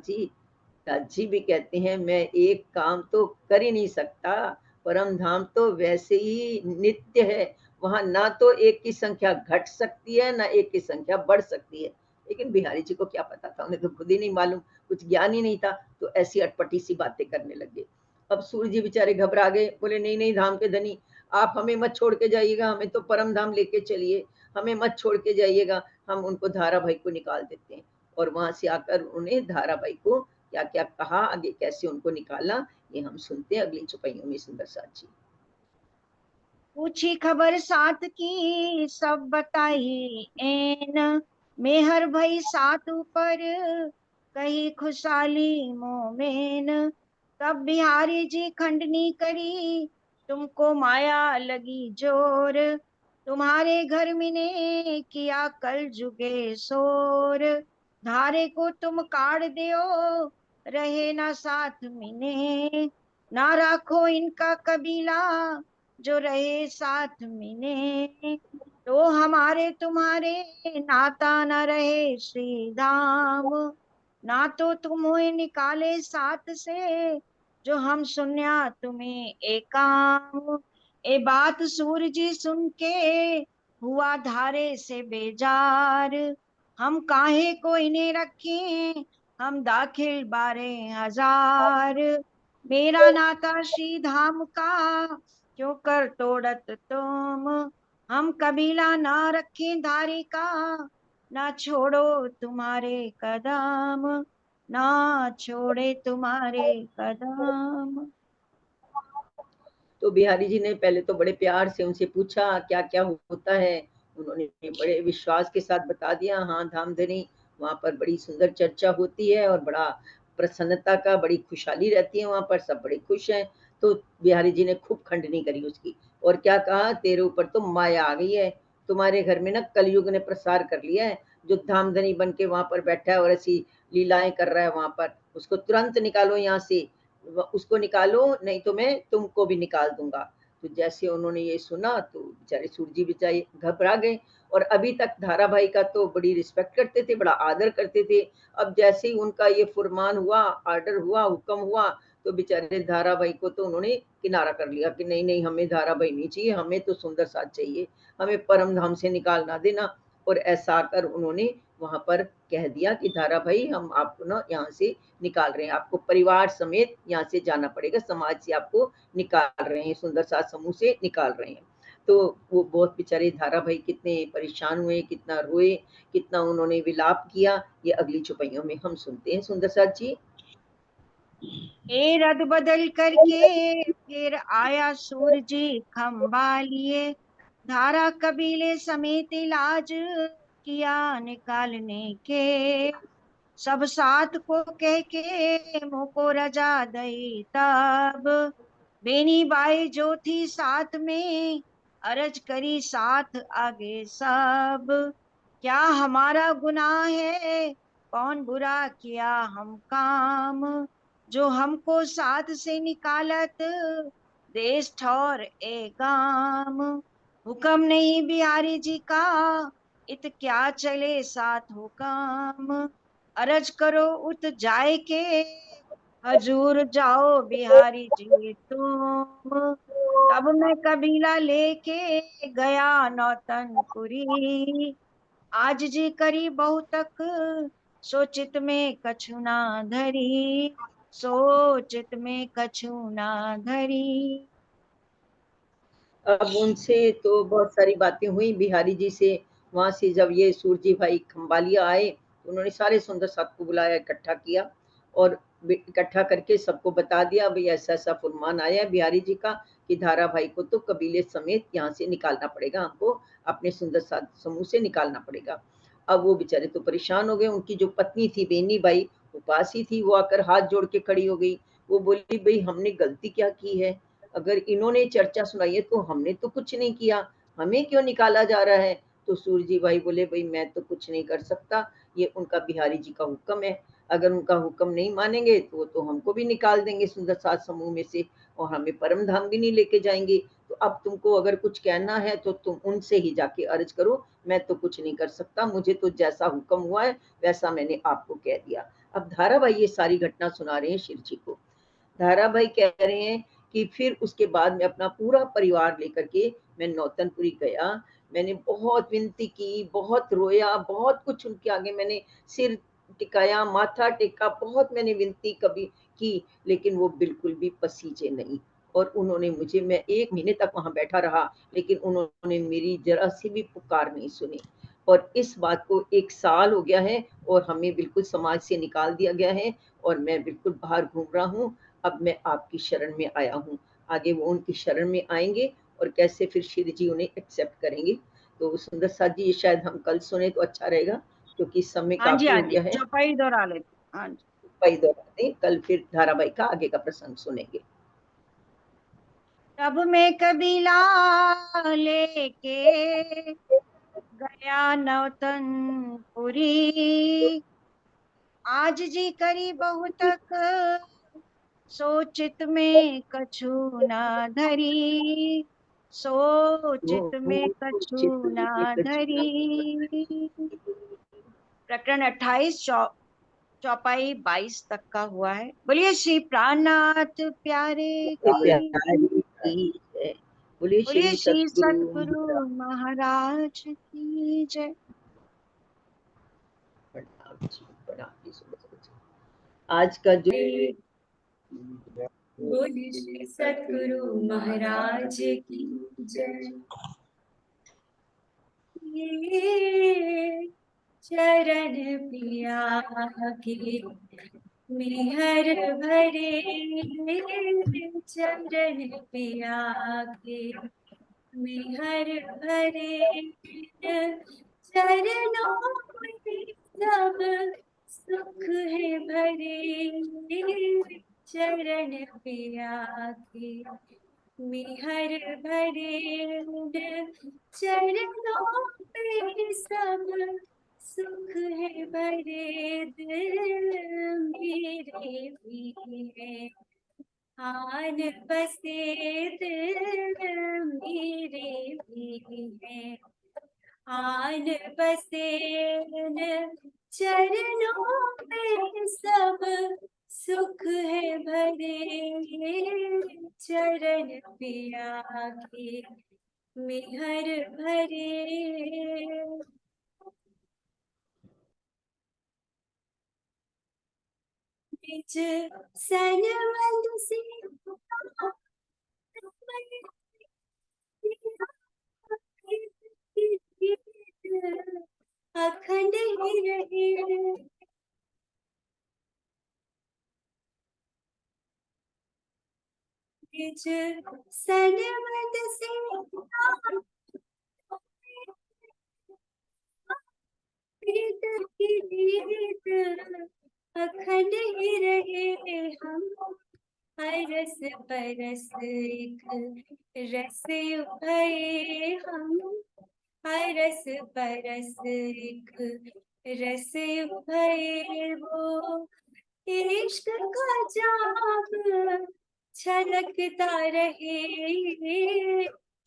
जी भी कहते हैं मैं एक काम तो कर ही नहीं सकता, परम धाम तो वैसे ही नित्य है, वहां ना तो एक की संख्या घट सकती है ना एक की संख्या बढ़ सकती है। लेकिन बिहारी जी को क्या पता था, उन्हें तो खुद ही नहीं मालूम, कुछ ज्ञान ही नहीं था, तो ऐसी अटपटी सी बातें करने लगे। अब सूर्य जी बेचारे घबरा गए, बोले नहीं नहीं धाम के धनी, आप हमें मत छोड़ के जाइएगा, हमें तो परम धाम लेके चलिए, हमें मत छोड़ के जाइएगा, हम उनको धारा भाई को निकाल देते हैं। और वहां से आकर उन्हें धारा भाई को क्या क्या कहा, आगे कैसे उनको निकाला, ये हम सुनते हैं अगली चौपाइयों में। सुंदर साथ जी पूछी खबर साथ की सब बताई एन, मेहर भई साथ ऊपर कही खुशहाली मोमेन। तब बिहारी जी खंडनी करी तुमको माया लगी जोर, तुम्हारे घर में ने किया कल जुगे शोर। धारे को तुम काट दियो रहे ना साथ मिने, ना राखो इनका कबीला जो रहे साथ मिने। तो हमारे तुम्हारे नाता न रहे श्री धाम, ना तो तुम्हें निकाले साथ से जो हम सुन्या तुम्हें एकाम। ए बात सूर्य जी सुन के हुआ धारे से बेजार, हम काहे को इन्हें रखें हम दाखिल 12,000। मेरा नाता श्री धाम का क्यों कर तोड़त तुम, हम कबीला ना रखें धारी का, ना छोड़ो तुम्हारे कदम, ना छोड़े तुम्हारे कदम। तो बिहारी जी ने पहले तो बड़े प्यार से उनसे पूछा क्या क्या होता है। उन्होंने बड़े विश्वास के साथ बता दिया, हाँ धाम धनी वहां पर बड़ी सुंदर चर्चा होती है और बड़ा प्रसन्नता का, बड़ी खुशहाली रहती है वहां पर, सब बड़े खुश हैं। तो बिहारी जी ने खूब खंडनी करी उसकी और क्या कहा, तेरे ऊपर तो माया आ गई है, तुम्हारे घर में ना कलयुग ने प्रसार कर लिया है, जो धामधनी बन के वहां पर बैठा है और ऐसी लीलाएं कर रहा है वहां पर, उसको तुरंत निकालो यहाँ से, उसको निकालो, नहीं तो मैं तुमको भी निकाल दूंगा। तो जैसे उन्होंने ये सुना तो बेचारे सूरजी बेचारे घबरा गए। और अभी तक धाराभाई का तो बड़ी रिस्पेक्ट करते थे, बड़ा आदर करते थे। अब जैसे ही उनका ये फुरमान हुआ, आर्डर हुआ, हुक्म हुआ, तो बेचारे धाराभाई को तो उन्होंने किनारा कर लिया कि नहीं नहीं, हमें धाराभाई नहीं चाहिए, हमें तो सुंदर साथ चाहिए, हमें परम धाम से निकाल ना देना। और ऐसा आकर उन्होंने वहां पर कह दिया कि धाराभाई हम आपको ना यहाँ से निकाल रहे हैं, आपको परिवार समेत यहाँ से जाना पड़ेगा, समाज से आपको निकाल रहे हैं, सुंदर साथ समूह से निकाल रहे हैं। तो वो बहुत बेचारे धाराभाई कितने परेशान हुए, कितना रोए, कितना उन्होंने विलाप किया, ये अगली चौपाइयों में हम सुनते हैं। सुंदर साथ जी। ए रद बदल करके फिर आया सूरजी खंबा लिए, धारा कबीले समेत इलाज किया निकालने के। सब साथ को कह के मुँह को रजा दई तब, बेनी बाई जो थी साथ में अरज करी साथ आगे सब। क्या हमारा गुनाह है, कौन बुरा किया हम काम, जो हमको साथ से निकालत देश ठौर ए गाम। हुक्म नहीं बिहारी जी का, इत क्या चले साथ हो काम, अरज करो उत जाए के हजूर जाओ बिहारी जी तुम। तब मैं कबीला लेके गया नौतनपुरी, आज जी करी बहुतक सोचित में कछु ना धरी, सोचित में कछु ना धरी। अब उनसे तो बहुत सारी बातें हुई बिहारी जी से। वहां से जब ये सूरजी भाई खंबालिया आए, उन्होंने सारे सुंदर साथ को बुलाया, इकट्ठा किया और इकट्ठा करके सबको बता दिया भाई ऐसा ऐसा फुरमान आया है बिहारी जी का कि धारा भाई को तो कबीले समेत यहाँ से निकालना पड़ेगा, हमको अपने सुंदर साथ समूह से निकालना पड़ेगा। अब वो बेचारे तो परेशान हो गए। उनकी जो पत्नी थी बेनी बाई, वो पास ही थी, वो आकर हाथ जोड़ के खड़ी हो गई। वो बोली भाई हमने गलती क्या की है, अगर इन्होंने चर्चा सुनाई है तो हमने तो कुछ नहीं किया, हमें क्यों निकाला जा रहा है। तो सूरजी भाई बोले भाई मैं तो कुछ नहीं कर सकता, ये उनका बिहारी जी का हुक्म है, अगर उनका हुक्म नहीं मानेंगे तो हमको भी निकाल देंगे सुंदर साथ समूह में से, और हमें परम धाम भी नहीं लेके जाएंगे। तो अब तुमको अगर कुछ कहना है तो तुम उनसे ही जाके अर्ज करो, मैं तो कुछ नहीं कर सकता, मुझे तो जैसा हुक्म हुआ है वैसा मैंने आपको कह दिया। अब धाराभाई ये सारी घटना सुना रहे हैं शिव जी को। धाराभाई कह रहे हैं कि फिर उसके बाद में अपना पूरा परिवार लेकर के मैं नौतनपुरी गया। मैंने बहुत विनती की, बहुत रोया, बहुत कुछ उनके आगे मैंने सिर टिकाया, माथा टेका, बहुत मैंने विनती कभी की, लेकिन वो बिल्कुल भी पसीजे नहीं। और उन्होंने मुझे, मैं 1 महीने तक वहां बैठा रहा, लेकिन उन्होंने मेरी जरा सी भी पुकार नहीं सुनी। और इस बात को 1 साल हो गया है और हमें बिल्कुल समाज से निकाल दिया गया है और मैं बिल्कुल बाहर घूम रहा हूँ। अब मैं आपकी शरण में आया हूँ। आगे वो उनकी शरण में आएंगे और कैसे फिर श्री जी उन्हें एक्सेप्ट करेंगे। तो सुंदर साथ जी ये शायद हम कल सुने तो अच्छा रहेगा, क्योंकि समय हाँ जी काफी हाँ हो जी, गया है। चौपाई दोहरा लेते। हाँ जी। भाई दोहराते कल फिर धारावाहिक का आगे का प्रसंग सुनेंगे। तब मैं कबीला लेके गया नौतनपुरी, आज जी करी बहुतक सोचित में कछु ना धरी, सोचित में कछु ना धरी। प्रकरण 28 चौपाई 22 तक का हुआ है। बोलिए श्री प्राणनाथ प्यारे की, बोलिए बोलिए श्री श्री सतगुरु सतगुरु महाराज की जय। प्रणाम जी, प्रणाम जी। आज का जो बोलिए श्री सतगुरु महाराज की जय। ये चरण पिया के मेहर भरे, चरण पिया के मेहर भरे, चरणों में सब सुख है भरे, चरण पिया के मेहर भरे, चरणों में सब सुख है भरे दिल मेरे भी है, आन बसे दिल मेरे भी है, आन बसे न चरणों में सब सुख है भरे, चरण पिया के मेहर भरे। निज सनमंद से अखंड ही रहे, निज सनमंद से अखंड ही रहे हम, रस परस एक रस भये हम, रस परस एक रस भये वो इश्क का जाम छलकता रहे,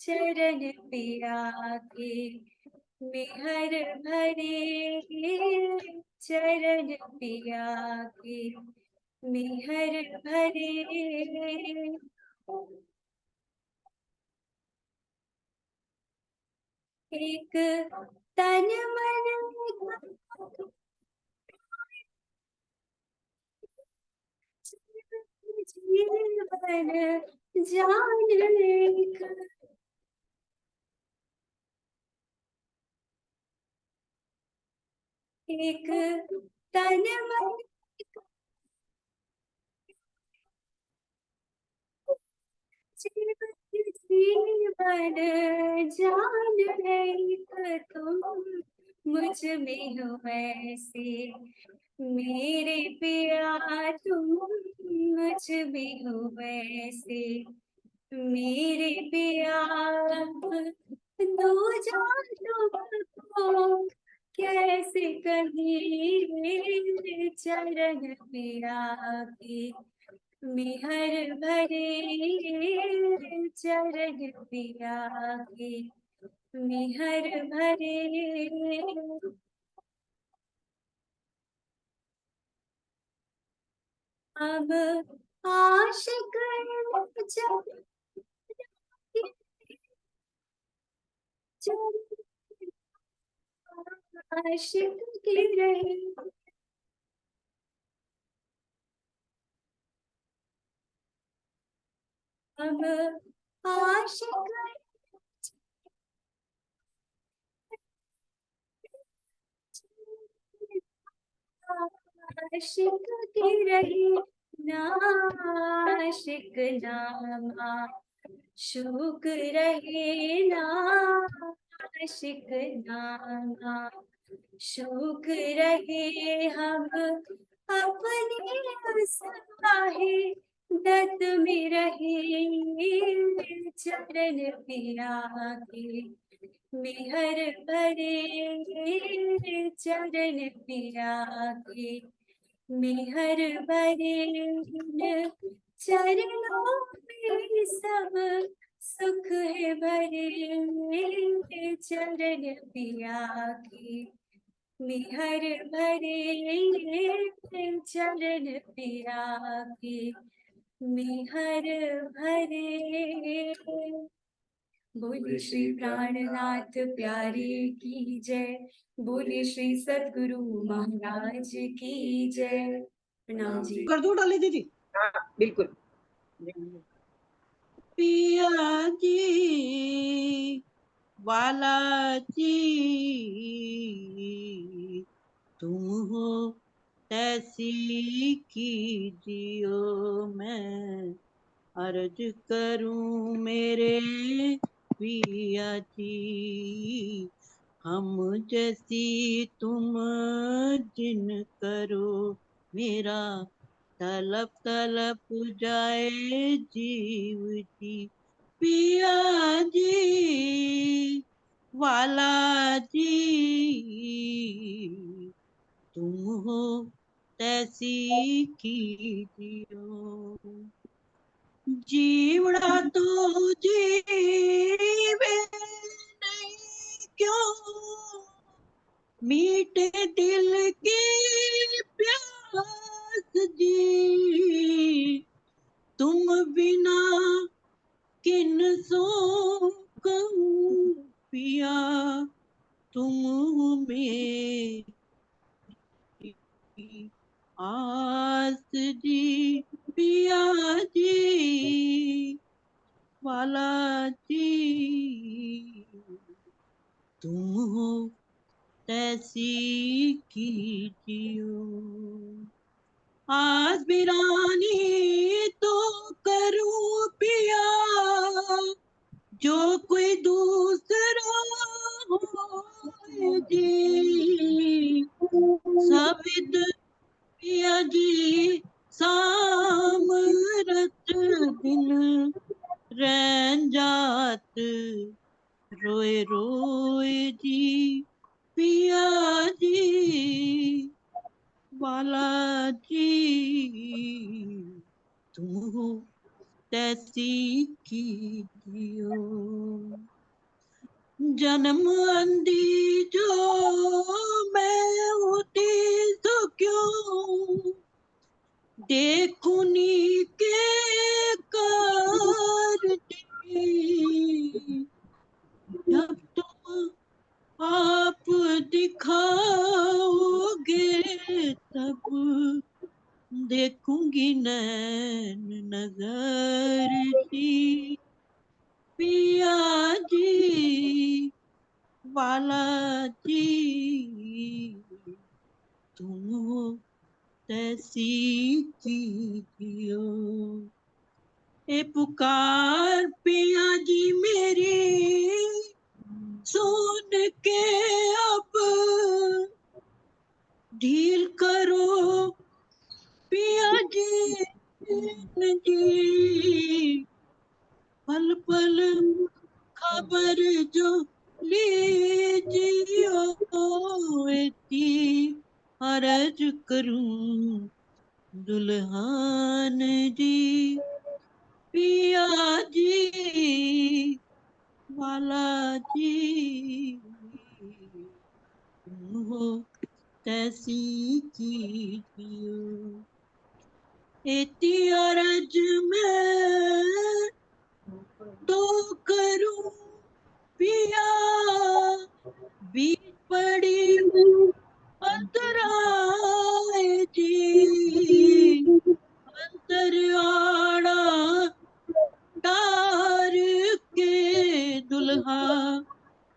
चरण पिया के मेहर भरे, चरण पिया के मेहर भरे। एक तन मन जीवन जान एक, एक तन मन जीवन जान एक, तुम मुझ में हो वैसे मेरे पिया, तुम मुझ में हो वैसे मेरे पिया, दो जान तुमको कैसे कहीं, चरण पिया के मेहर भरे, चरण पिया के मेहर भरे। अब आशिक आशिक के रहे, अब आशिक आशिक के रहे, नाशिक नामा शुक रहे, नाशिक नामा शुक रहे हम अपने उस्ताहे दत्त में रहे, चरण पिया के मेहर भरे, चरण पिया के मेहर भरे, चरणों में सब सुख है भरे, चरण पिया के मेहर भरे, चरण पिया के मेहर भरे। बोले श्री प्राणनाथ प्यारे की जय, बोले श्री सद्गुरु महाराज की जय। प्रणाम जी। कर दो डाले दीदी। हाँ बिल्कुल। पिया जी वाला जी तुम हो तैसी कीजियो, मैं अर्ज करूं मेरे पिया जी, हम जैसी तुम जिन करो, मेरा तलब तलब जाए जीव जी। पिया जी वाला जी तुम हो तैसी कीजियो। जीवड़ा तो जीवे नहीं क्यों, मीठे दिल की प्यास जी, तुम बिना किन सो कहूँ पिया, तुम मेरी आस जी, पिया जी वाला जी तुम हो तैसी कीजियो। आज बिरानी तो करूं पिया, जो कोई दूसरा हो जी, सबित पिया जी शाम रत दिन रैन जात रोए रोए जी, पिया जी वाला जी तुम हो तैसी कीजियो। जन्म अंधी जो मैं होती तो क्यों, देखूनी के कार जी, जब तुम आप दिखाओगे तब देखूंगी नैन नजर जी, पिया जी वाला जी तुम हो तैसी कीजियो। ए पुकार पिया जी मेरी सुन के अब ढील करो पिया जी जी, पल पल खबर जो लीजियो, इतनी अर्ज करूं दुल्हन जी, पिया जी वाला जी तुम हो तैसी कीजियो। इतनी अर्ज मैं तो करूं पिया, बीच पड़ी अंतराय जी, अंतर आड़ा तार के दुल्हा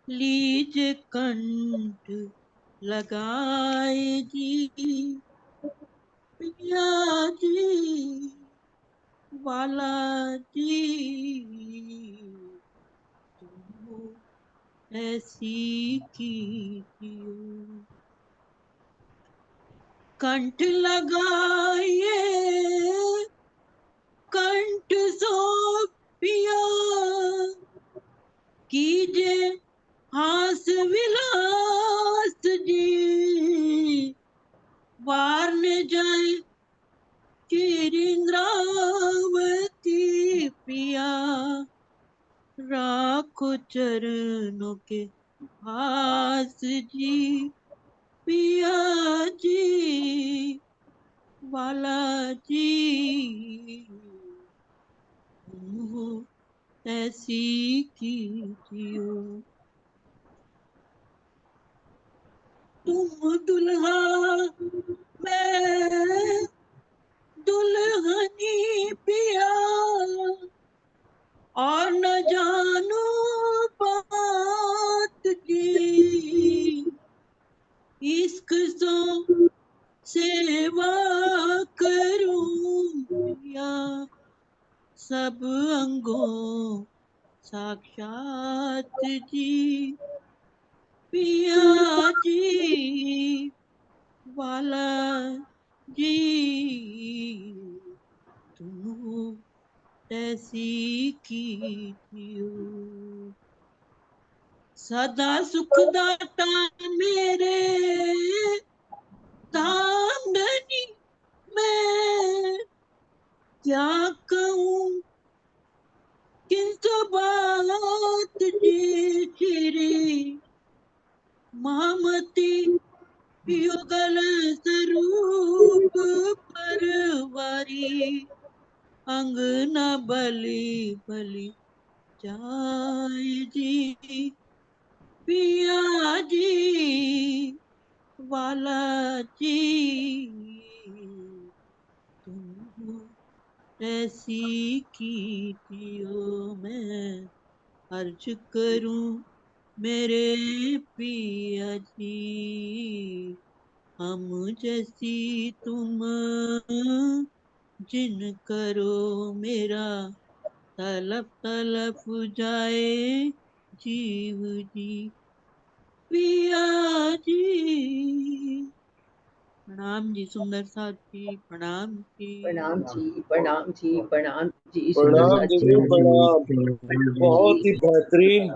लीज कंठ लगाए जी, पिया जी वाला जी तुम हो ऐसी कीजियो। कंठ लगाइए कंठ सो पिया, कीजे हास विलास जी, वार न जाए चिरिंद्रावती पिया, राखो चरणों के पास जी, पिया जी वाला जी तुम हो ऐसी कीजियो। तुम दुल्हा मैं दुल्हनी पिया, और न जानू बात जी, इश्क सो सेवा करूं पिया, सब अंगों साक्षात जी, पिया जी वाला जी तुम हो तैसी कीजियो। सदा सुखदाता मेरे दामनी मैं क्या कहूँ किंतु बात जी श्री महामती युगल स्वरूप परवारी अंग न बलि बलि जाय जी पिया जी वाला जी तुम ऐसी कीजियो मैं अर्ज करूं मेरे पिया जी हम जैसी तुम जिन करो मेरा तलप तलप जाए जीव जी पिया जी। प्रणाम जी सुंदर साथ जी, प्रणाम जी। प्रणाम जी, प्रणाम जी, प्रणाम जी, सुंदर प्रणाम साथ दीदी, जी। प्रणाम। बहुत ही बेहतरीन